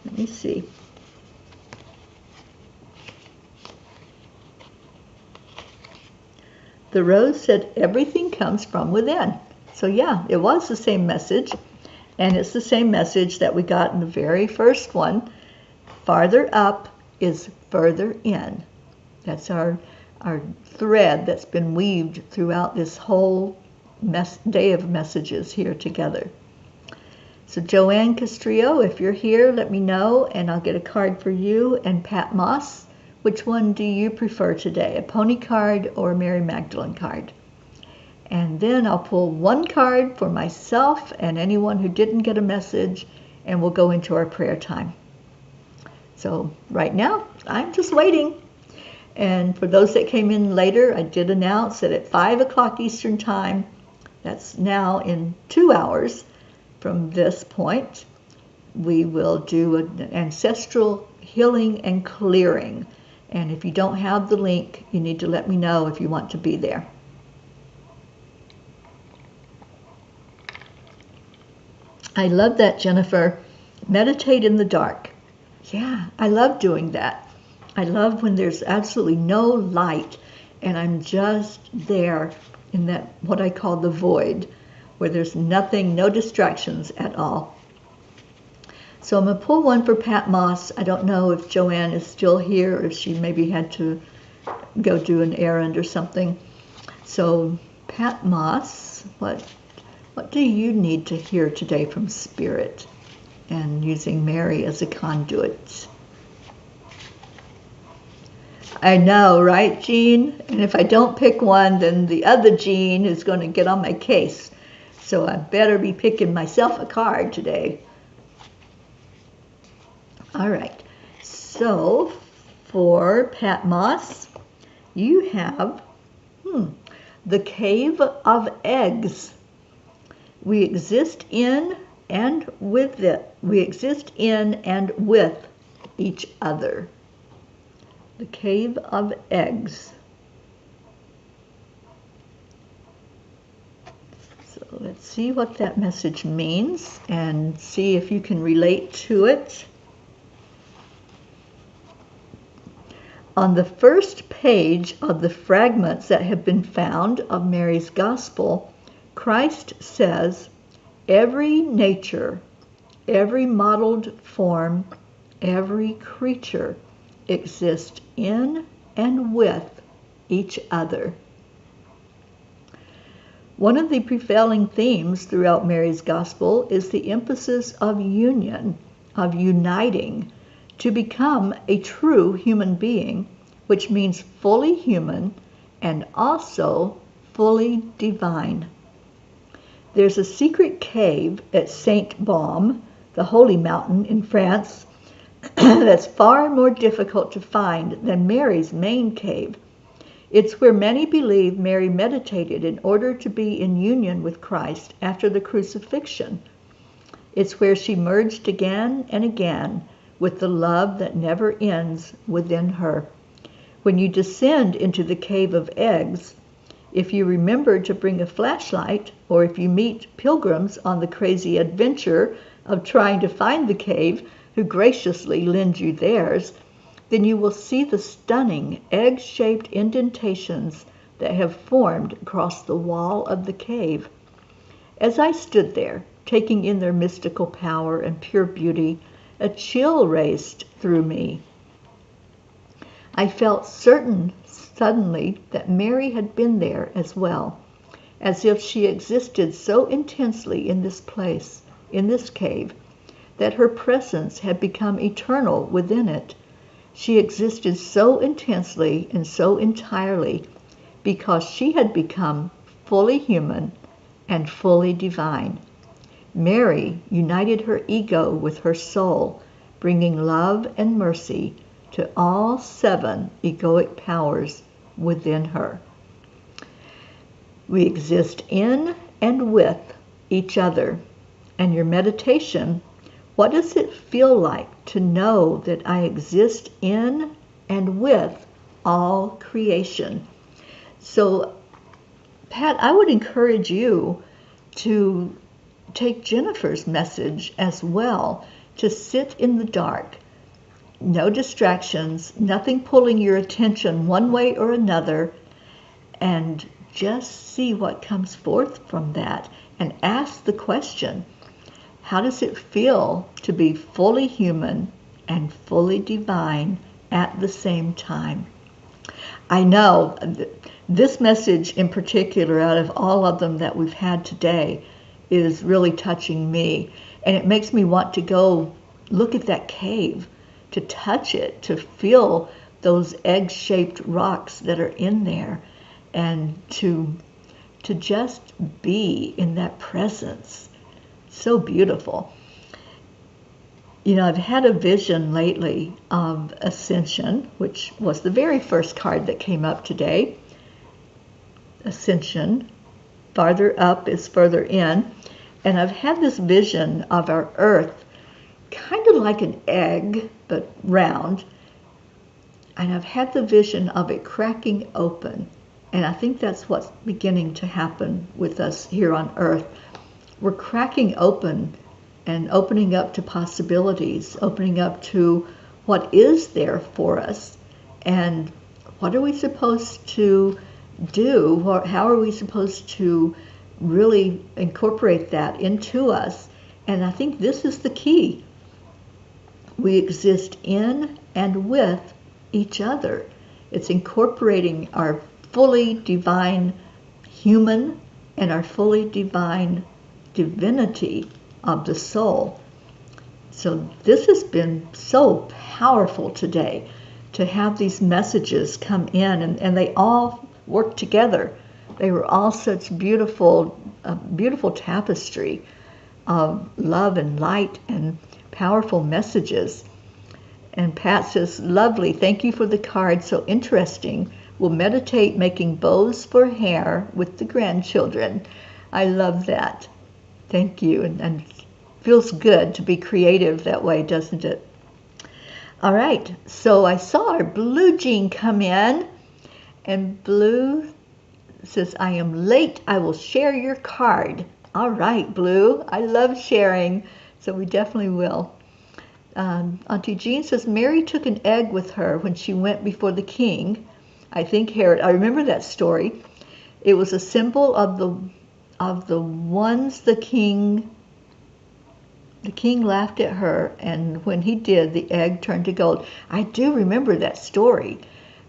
Let me see. The rose said everything comes from within. So yeah, it was the same message, and it's the same message that we got in the very first one. Farther up is further in. That's our thread that's been weaved throughout this whole day of messages here together. So Joanne Castrillo, if you're here, let me know, and I'll get a card for you. And Pat Moss, which one do you prefer today, a pony card or a Mary Magdalene card? And then I'll pull one card for myself and anyone who didn't get a message, and we'll go into our prayer time. So right now, I'm just waiting. And for those that came in later, I did announce that at 5 o'clock Eastern Time, that's now in 2 hours from this point, we will do an ancestral healing and clearing. And if you don't have the link, you need to let me know if you want to be there. I love that, Jennifer. Meditate in the dark. Yeah, I love doing that. I love when there's absolutely no light and I'm just there in that, what I call the void, where there's nothing, no distractions at all. So I'm going to pull one for Pat Moss. I don't know if Joanne is still here or if she maybe had to go do an errand or something. So Pat Moss, what do you need to hear today from Spirit? And using Mary as a conduit. I know, right, Jean? And if I don't pick one, then the other Jean is going to get on my case. So I better be picking myself a card today. All right. So for Pat Moss, you have the Cave of Eggs. We exist in and with it. We exist in and with each other. The Cave of Eggs. So let's see what that message means and see if you can relate to it. On the first page of the fragments that have been found of Mary's Gospel, Christ says, every nature, every modeled form, every creature exist in and with each other. One of the prevailing themes throughout Mary's gospel is the emphasis of union, of uniting, to become a true human being, which means fully human and also fully divine. There's a secret cave at Saint Baume, the holy mountain in France, that's far more difficult to find than Mary's main cave. It's where many believe Mary meditated in order to be in union with Christ after the crucifixion. It's where she merged again and again with the love that never ends within her. When you descend into the cave of eggs, if you remember to bring a flashlight, or if you meet pilgrims on the crazy adventure of trying to find the cave, who graciously lend you theirs, then you will see the stunning egg-shaped indentations that have formed across the wall of the cave. As I stood there, taking in their mystical power and pure beauty, a chill raced through me. I felt certain suddenly that Mary had been there as well, as if she existed so intensely in this place, in this cave, that her presence had become eternal within it. She existed so intensely and so entirely because she had become fully human and fully divine. Mary united her ego with her soul, bringing love and mercy to all 7 egoic powers within her. We exist in and with each other. And your meditation, what does it feel like to know that I exist in and with all creation? So, Pat, I would encourage you to take Jennifer's message as well, to sit in the dark. No distractions, nothing pulling your attention one way or another, and just see what comes forth from that and ask the question, how does it feel to be fully human and fully divine at the same time? I know this message in particular, out of all of them that we've had today, is really touching me. And it makes me want to go look at that cave, to touch it, to feel those egg-shaped rocks that are in there, and to just be in that presence. So beautiful. You know, I've had a vision lately of ascension, which was the very first card that came up today. Ascension, farther up is further in. And I've had this vision of our earth, kind of like an egg, but round. And I've had the vision of it cracking open. And I think that's what's beginning to happen with us here on earth. We're cracking open and opening up to possibilities, opening up to what is there for us, and what are we supposed to do, or how are we supposed to really incorporate that into us. And I think this is the key. We exist in and with each other. It's incorporating our fully divine human and our fully divine divinity of the soul. So this has been so powerful today, to have these messages come in, and they all work together. They were all such beautiful tapestry of love and light and powerful messages. And Pat says, lovely, thank you for the card, so interesting. We'll meditate making bows for hair with the grandchildren. I love that. Thank you. And feels good to be creative that way, doesn't it? All right, so I saw our Blue Jean come in, and Blue says, I am late. I will share your card. All right, Blue. I love sharing, so we definitely will. Auntie Jean says, Mary took an egg with her when she went before the king. I think Herod, I remember that story. It was a symbol of the ones the king laughed at her, and when he did, the egg turned to gold. I do remember that story,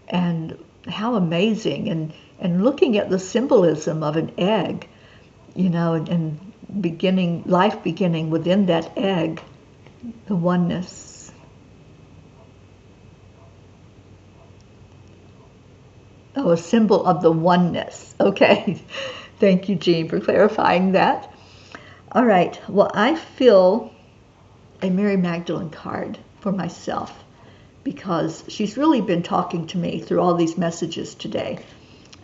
and how amazing, and looking at the symbolism of an egg, and beginning, life beginning within that egg, the oneness. Oh, a symbol of the oneness. Okay. Thank you, Jean, for clarifying that. All right. Well, I feel a Mary Magdalene card for myself because she's really been talking to me through all these messages today.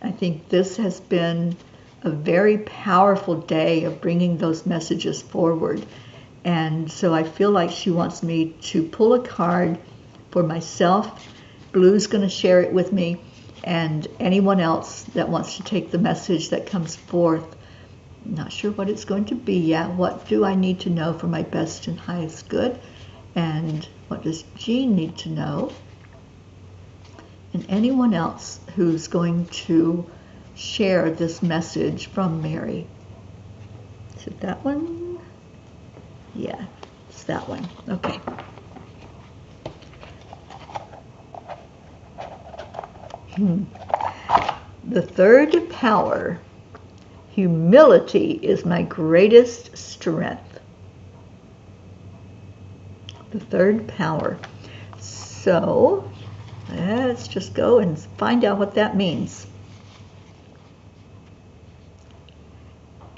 I think this has been a very powerful day of bringing those messages forward. And so I feel like she wants me to pull a card for myself. Blue's going to share it with me, and anyone else that wants to take the message that comes forth. I'm not sure what it's going to be yet. What do I need to know for my best and highest good? And what does Jean need to know? And anyone else who's going to share this message from Mary. Is it that one? Yeah, it's that one. Okay. The third power. Humility is my greatest strength. The third power. So, let's just go and find out what that means.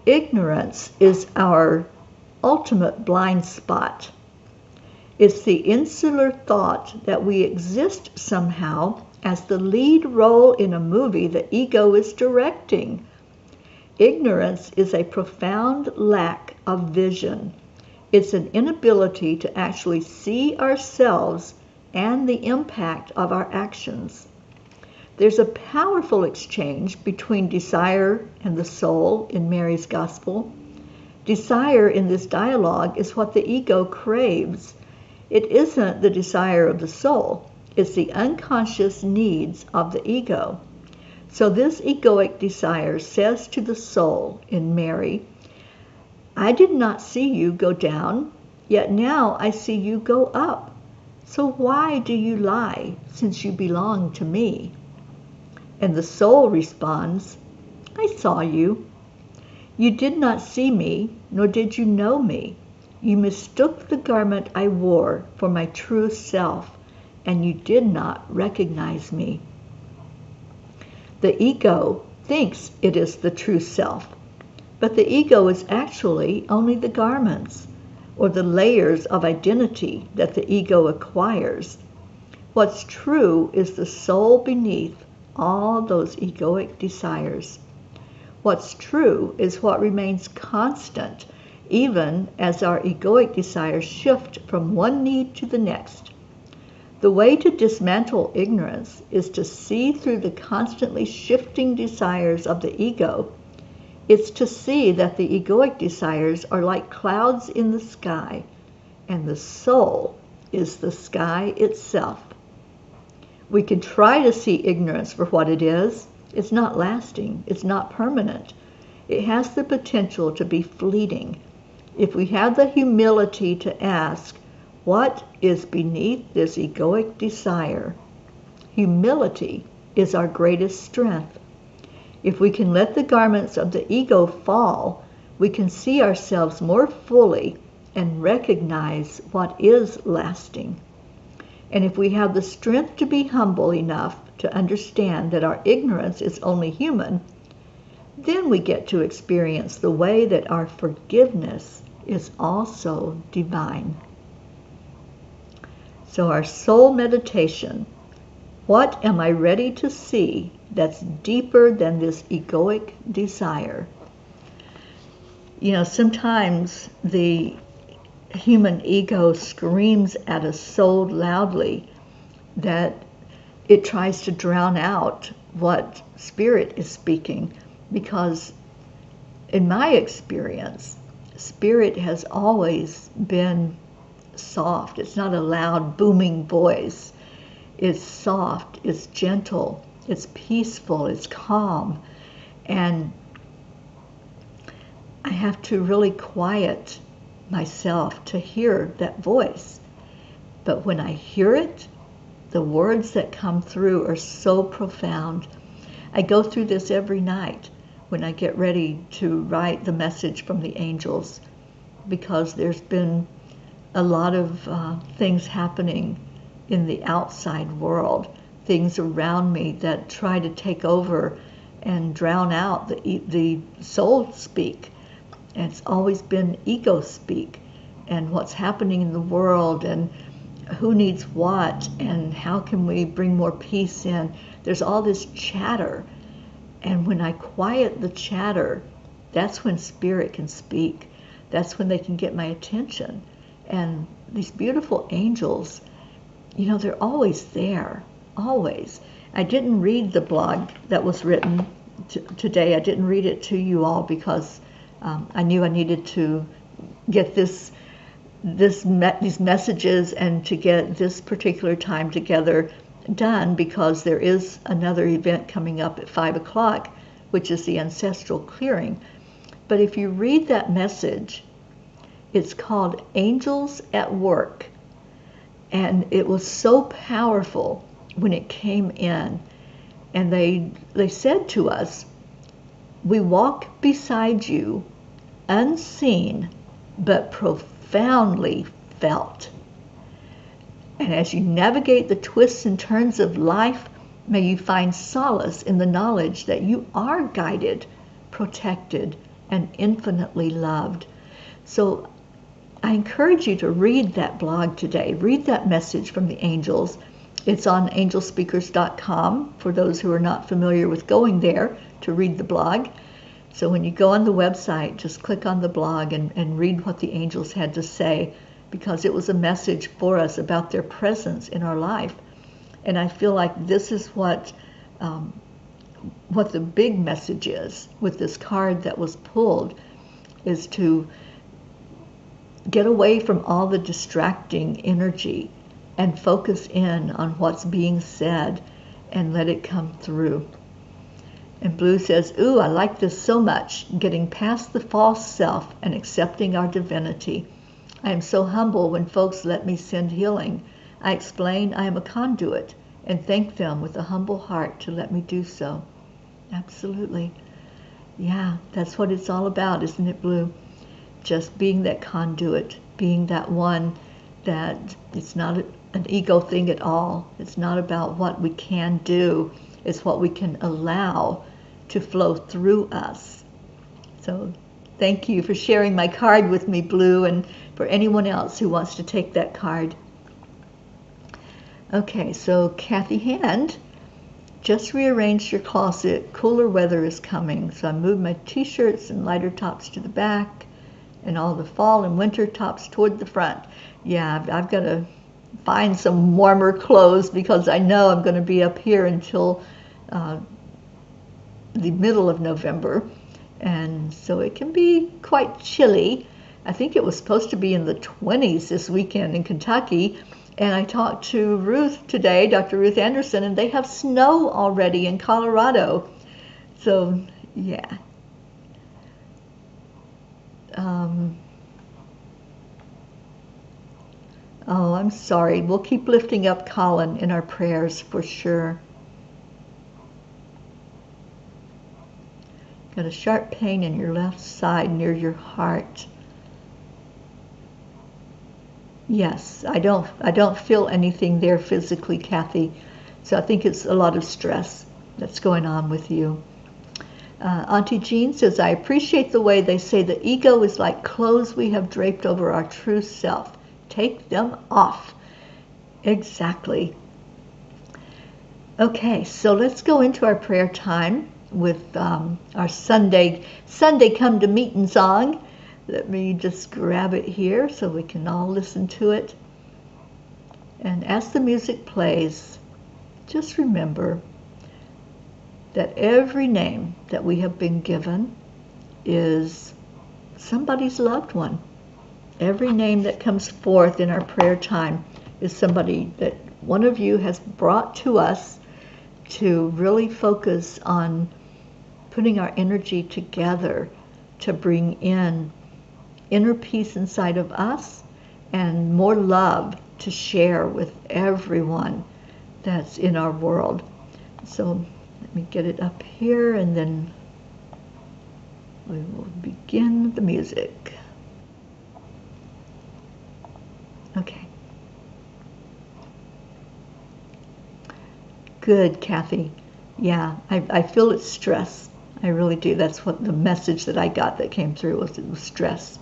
Ignorance is our ultimate blind spot. It's the insular thought that we exist somehow as the lead role in a movie the ego is directing. Ignorance is a profound lack of vision. It's an inability to actually see ourselves and the impact of our actions. There's a powerful exchange between desire and the soul in Mary's Gospel. Desire in this dialogue is what the ego craves. It isn't the desire of the soul. It's the unconscious needs of the ego. So this egoic desire says to the soul in Mary, I did not see you go down, yet now I see you go up. So why do you lie, since you belong to me? And the soul responds, I saw you. You did not see me, nor did you know me. You mistook the garment I wore for my true self, and you did not recognize me. The ego thinks it is the true self, but the ego is actually only the garments, or the layers of identity that the ego acquires. What's true is the soul beneath all those egoic desires. What's true is what remains constant, even as our egoic desires shift from one need to the next. The way to dismantle ignorance is to see through the constantly shifting desires of the ego. It's to see that the egoic desires are like clouds in the sky, and the soul is the sky itself. We can try to see ignorance for what it is. It's not lasting. It's not permanent. It has the potential to be fleeting. If we have the humility to ask, what is beneath this egoic desire? Humility is our greatest strength. If we can let the garments of the ego fall, we can see ourselves more fully and recognize what is lasting. And if we have the strength to be humble enough to understand that our ignorance is only human, then we get to experience the way that our forgiveness is also divine. So our soul meditation, what am I ready to see that's deeper than this egoic desire? Sometimes the human ego screams at us so loudly that it tries to drown out what spirit is speaking, because in my experience, spirit has always been soft. It's not a loud booming voice. It's soft, it's gentle, it's peaceful, it's calm. And I have to really quiet myself to hear that voice. But when I hear it, the words that come through are so profound. I go through this every night when I get ready to write the message from the angels, because there's been a lot of things happening in the outside world, things around me that try to take over and drown out the soul speak. And it's always been ego speak, and what's happening in the world, and who needs what, and how can we bring more peace in. There's all this chatter, and when I quiet the chatter, that's when spirit can speak. That's when they can get my attention. And these beautiful angels, you know, they're always there, always. I didn't read the blog that was written today. I didn't read it to you all because I knew I needed to get these messages and to get this particular time together done, because there is another event coming up at 5 o'clock, which is the ancestral clearing. But if you read that message, it's called Angels at Work. And it was so powerful when it came in. And they said to us, we walk beside you, unseen, but profoundly felt. And as you navigate the twists and turns of life, may you find solace in the knowledge that you are guided, protected, and infinitely loved. So I encourage you to read that blog today. Read that message from the angels. It's on angelspeakers.com for those who are not familiar with going there to read the blog. So when you go on the website, just click on the blog and read what the angels had to say, because it was a message for us about their presence in our life. And I feel like this is what the big message is with this card that was pulled, is to get away from all the distracting energy and focus in on what's being said and let it come through. And Blue says, ooh, I like this so much, getting past the false self and accepting our divinity. I am so humble when folks let me send healing. I explain I am a conduit and thank them with a humble heart to let me do so. Absolutely. Yeah, that's what it's all about, isn't it, Blue? Just being that conduit, being that one that it's not an ego thing at all. It's not about what we can do. It's what we can allow to flow through us. So thank you for sharing my card with me, Blue, and for anyone else who wants to take that card. Okay, so Kathy Hand, just rearranged your closet. Cooler weather is coming. So I moved my t-shirts and lighter tops to the back and all the fall and winter tops toward the front. Yeah, I've got to find some warmer clothes because I know I'm going to be up here until the middle of November. And so it can be quite chilly. I think it was supposed to be in the 20s this weekend in Kentucky. And I talked to Ruth today, Dr. Ruth Anderson, and they have snow already in Colorado. So, yeah. Oh, I'm sorry. We'll keep lifting up Colin in our prayers for sure. Got a sharp pain in your left side near your heart. Yes, I don't feel anything there physically, Kathy. So I think it's a lot of stress that's going on with you. Auntie Jean says, I appreciate the way they say the ego is like clothes we have draped over our true self. Take them off. Exactly. Okay, so let's go into our prayer time with our Sunday come to meeting song. Let me just grab it here so we can all listen to it. And as the music plays, just remember that every name that we have been given is somebody's loved one. Every name that comes forth in our prayer time is somebody that one of you has brought to us to really focus on putting our energy together to bring in inner peace inside of us and more love to share with everyone that's in our world. So let me get it up here and then We will begin the music. Okay. Good, Kathy. Yeah, I feel it's stress. I really do. That's what the message that I got that came through was, it was stress.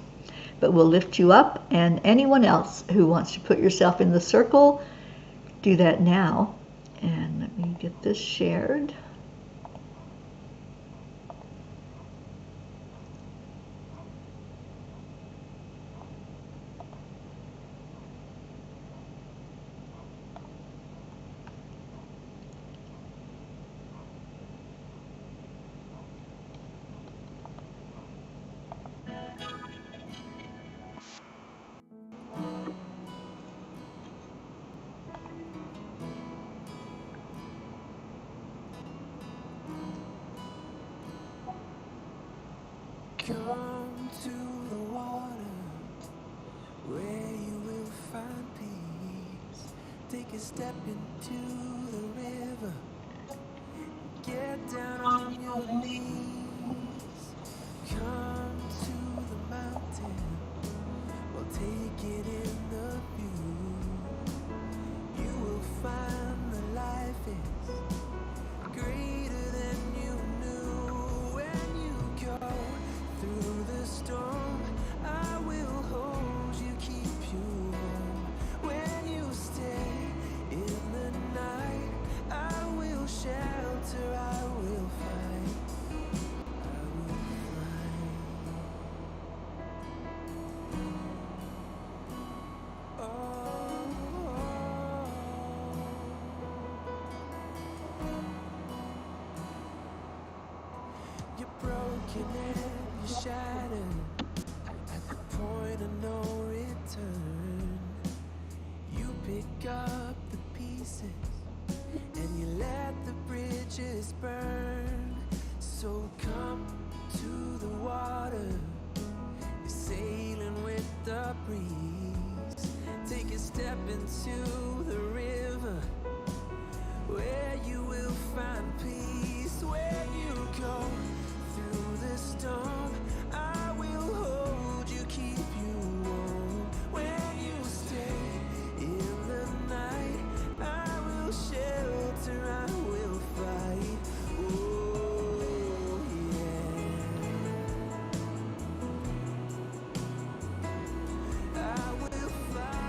But we'll lift you up, and anyone else who wants to put yourself in the circle, do that now. And let me get this shared. Come to the water where you will find peace. Take a step into the river. Get down on your knees. Come to the mountain. Well, take it in the view. You will find that life is greater than you knew. When you go through the storm, I will hold you, keep you warm. When you stay in the night, I will shelter, I will fight, I will fight. You're broken and you're shattered at the point of no return. You pick up the pieces and you let the bridges burn. So come to the water, you're sailing with the breeze. Take a step into the river where you will find peace. When you go through the storm, I will hold you, keep you warm. When you stay in the night, I will shelter, I will fight. Oh yeah, I will fight.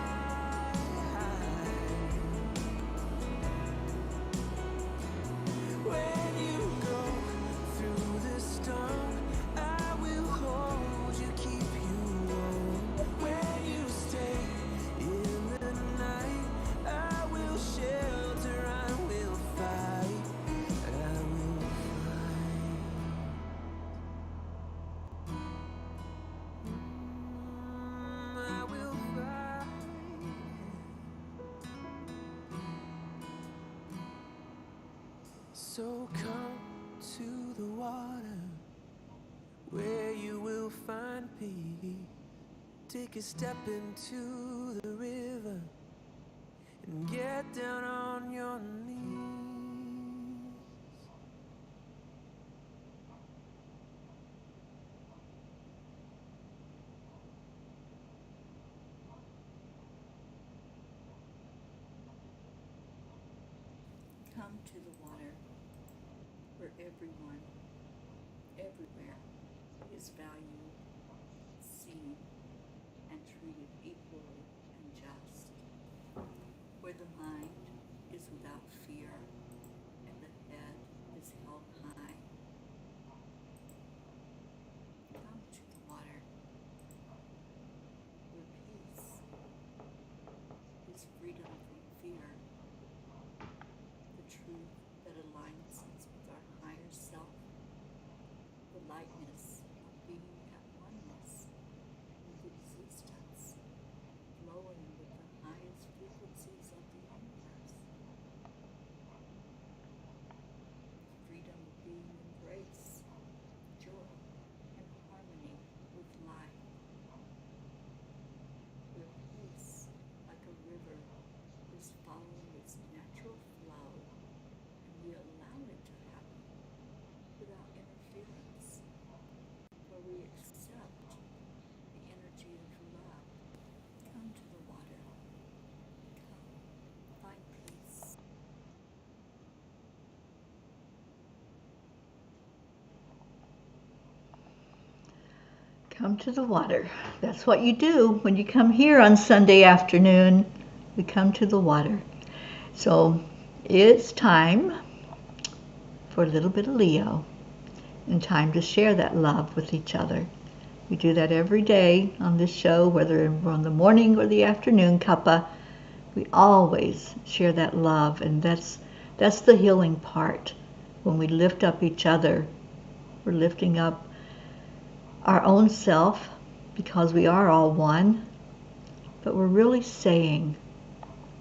When you go through the storm, I will hold you, keep you warm. When you stay in the night, I will shelter, I will fight, I will fight. I will fight. So come to the water where you will find peace. Take a step into the river and get down on your knees. Come to the water where everyone, everywhere, is valued, seen, and treated equally and just. Where the mind is without fear and the head is held high. Come to the water where peace is freedom from fear, the truth that aligns us with our higher self, the lightness of being at oneness with existence, flowing with the highest frequencies of the universe. Come to the water. That's what you do when you come here on Sunday afternoon. We come to the water. So it's time for a little bit of Leo and time to share that love with each other. We do that every day on this show, whether we're on the morning or the afternoon Cuppa. We always share that love, and that's the healing part. When we lift up each other, we're lifting up our own self, because we are all one, but we're really saying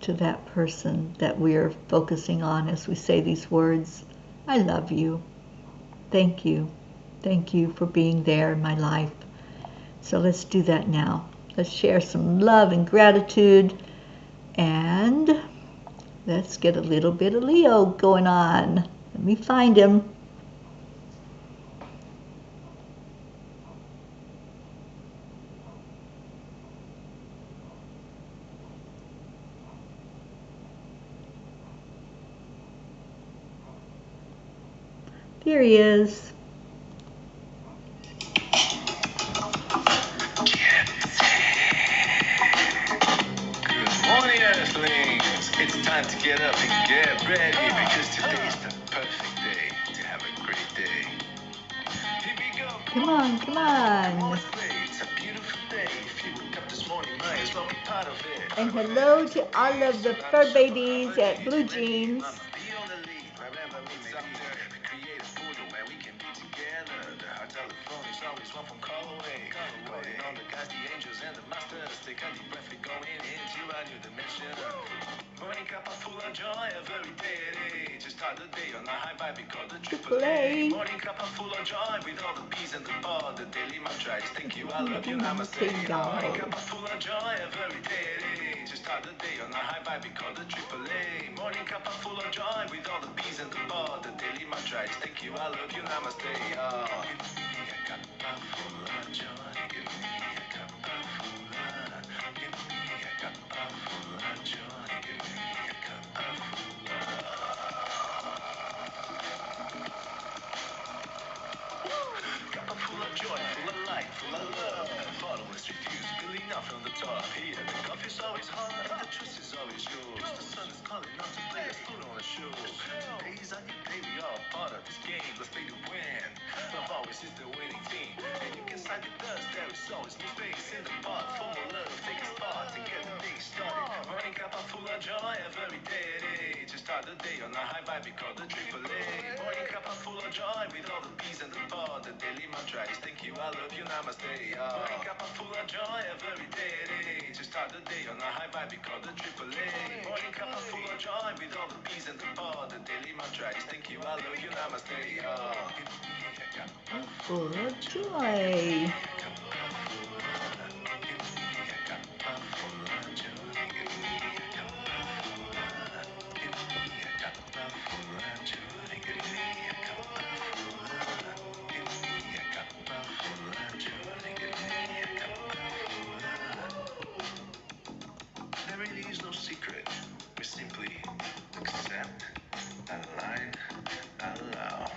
to that person that we are focusing on as we say these words, I love you. Thank you. Thank you for being there in my life. So let's do that now. Let's share some love and gratitude, and let's get a little bit of Leo going on. Let me find him. Here he is. It's time to get up and get ready, because today's the perfect day to have a great day. Here we go. Come on, come on. It's a beautiful day. If you woke up this morning, might as well be part of it. And hello to all of the fur babies at Blue Jeans. Morning cup full of joy, a very day. Just start the day on a high vibe, we call the Triple A. Morning cup full of joy, with all the peas and the pod. The daily mantra is thank you, I love you, namaste. Morning cup full of joy, a very day. Just start the day on a high vibe, we call the AAA. Morning cup full of joy, with all the peas and the pod. The daily mantra is thank you, I love you, namaste. Give me a cup full of joy. Give me a cup full of. Give me a cup full of joy. Give me a cup full of. Cup full of joy, full of light, full of love. Followers refuse, building up from the top. Here, the coffee's always hot, and the truth is always yours. The sun is calling out to play us put on a show. Today's a new day, we are a part of this game. Let's play to win. Love always is the winning team. And you can side with us, there is always new space in the pot. Full of love, take a spot to get the day started. Morning cup full of joy, every day. Just start the day on a high vibe, we call the AAA. Morning cup full of joy, with all the peas and the pod. The daily mantra is thank you, I love you, namaste. Morning cup full of joy, every day. Just start the day on a high vibe, we call the AAA. Morning cup full of joy, with all the peas and the pod. The daily mantra is thank you, I love you, namaste. Give me a cup Full of joy. There really is no secret. We simply accept, align, allow.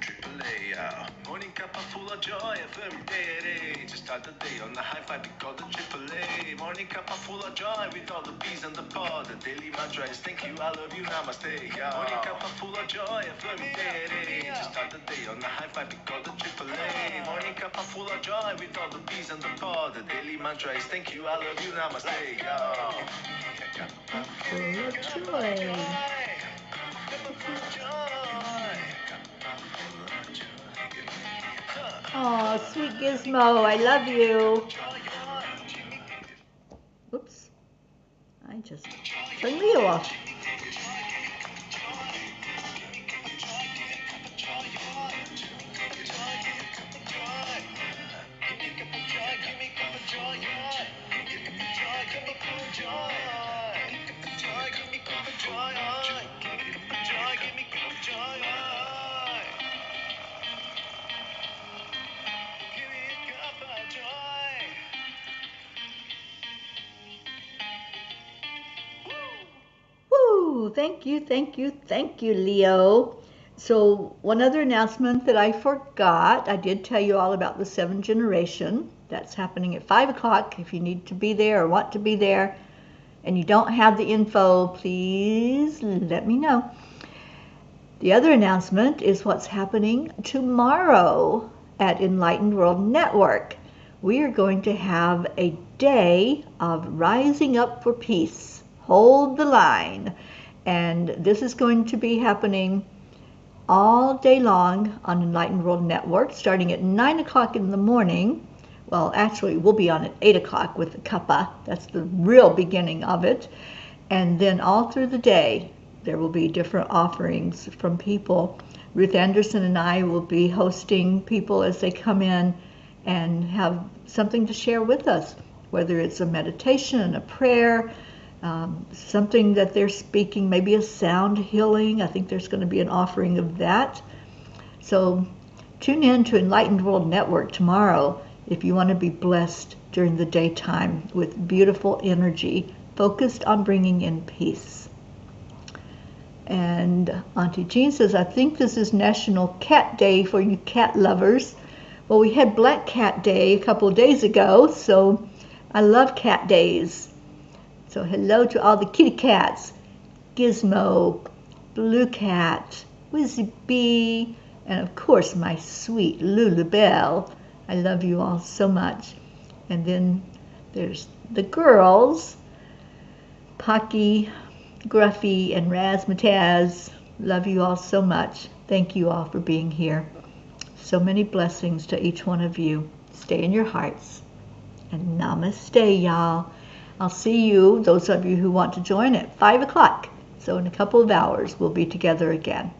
AAA, morning cup full of joy, every day. Just start the day on the high five, we call the AAA. Morning cup full of joy, with all the peas and the pod. The daily mantra is thank you, I love you, namaste. Morning cup full of joy, every day. Just start the day on the high five, we call the AAA. Morning cup full of joy, with all the peas and the pod. The daily mantra is thank you, I love you, namaste. Full of joy. Oh, sweet Gizmo, I love you. Oops. I just turned Leo off. Woo! Thank you, thank you, thank you, Leo. So one other announcement that I forgot, I did tell you all about the 7th generation. That's happening at 5 o'clock. If you need to be there or want to be there and you don't have the info, please let me know. The other announcement is what's happening tomorrow at Enlightened World Network. We are going to have a day of rising up for peace. Hold the line. And this is going to be happening all day long on Enlightened World Network, starting at 9 o'clock in the morning. Well, actually, we'll be on at 8 o'clock with the Cuppa. That's the real beginning of it. And then all through the day, there will be different offerings from people. Ruth Anderson and I will be hosting people as they come in and have something to share with us, whether it's a meditation, a prayer, something that they're speaking, maybe a sound healing. I think there's going to be an offering of that. So tune in to Enlightened World Network tomorrow if you want to be blessed during the daytime with beautiful energy focused on bringing in peace. And Auntie Jean says, I think this is National Cat Day for you cat lovers. Well, we had Black Cat Day a couple of days ago, so I love cat days. So hello to all the kitty cats, Gizmo, Blue Cat, Wizzy Bee, and of course my sweet Lulu Bell. I love you all so much. And then there's the girls, Pocky, Gruffy, and Razzmatazz. Love you all so much. Thank you all for being here. So many blessings to each one of you. Stay in your hearts. And namaste, y'all. I'll see you, those of you who want to join, at 5 o'clock. So in a couple of hours, we'll be together again.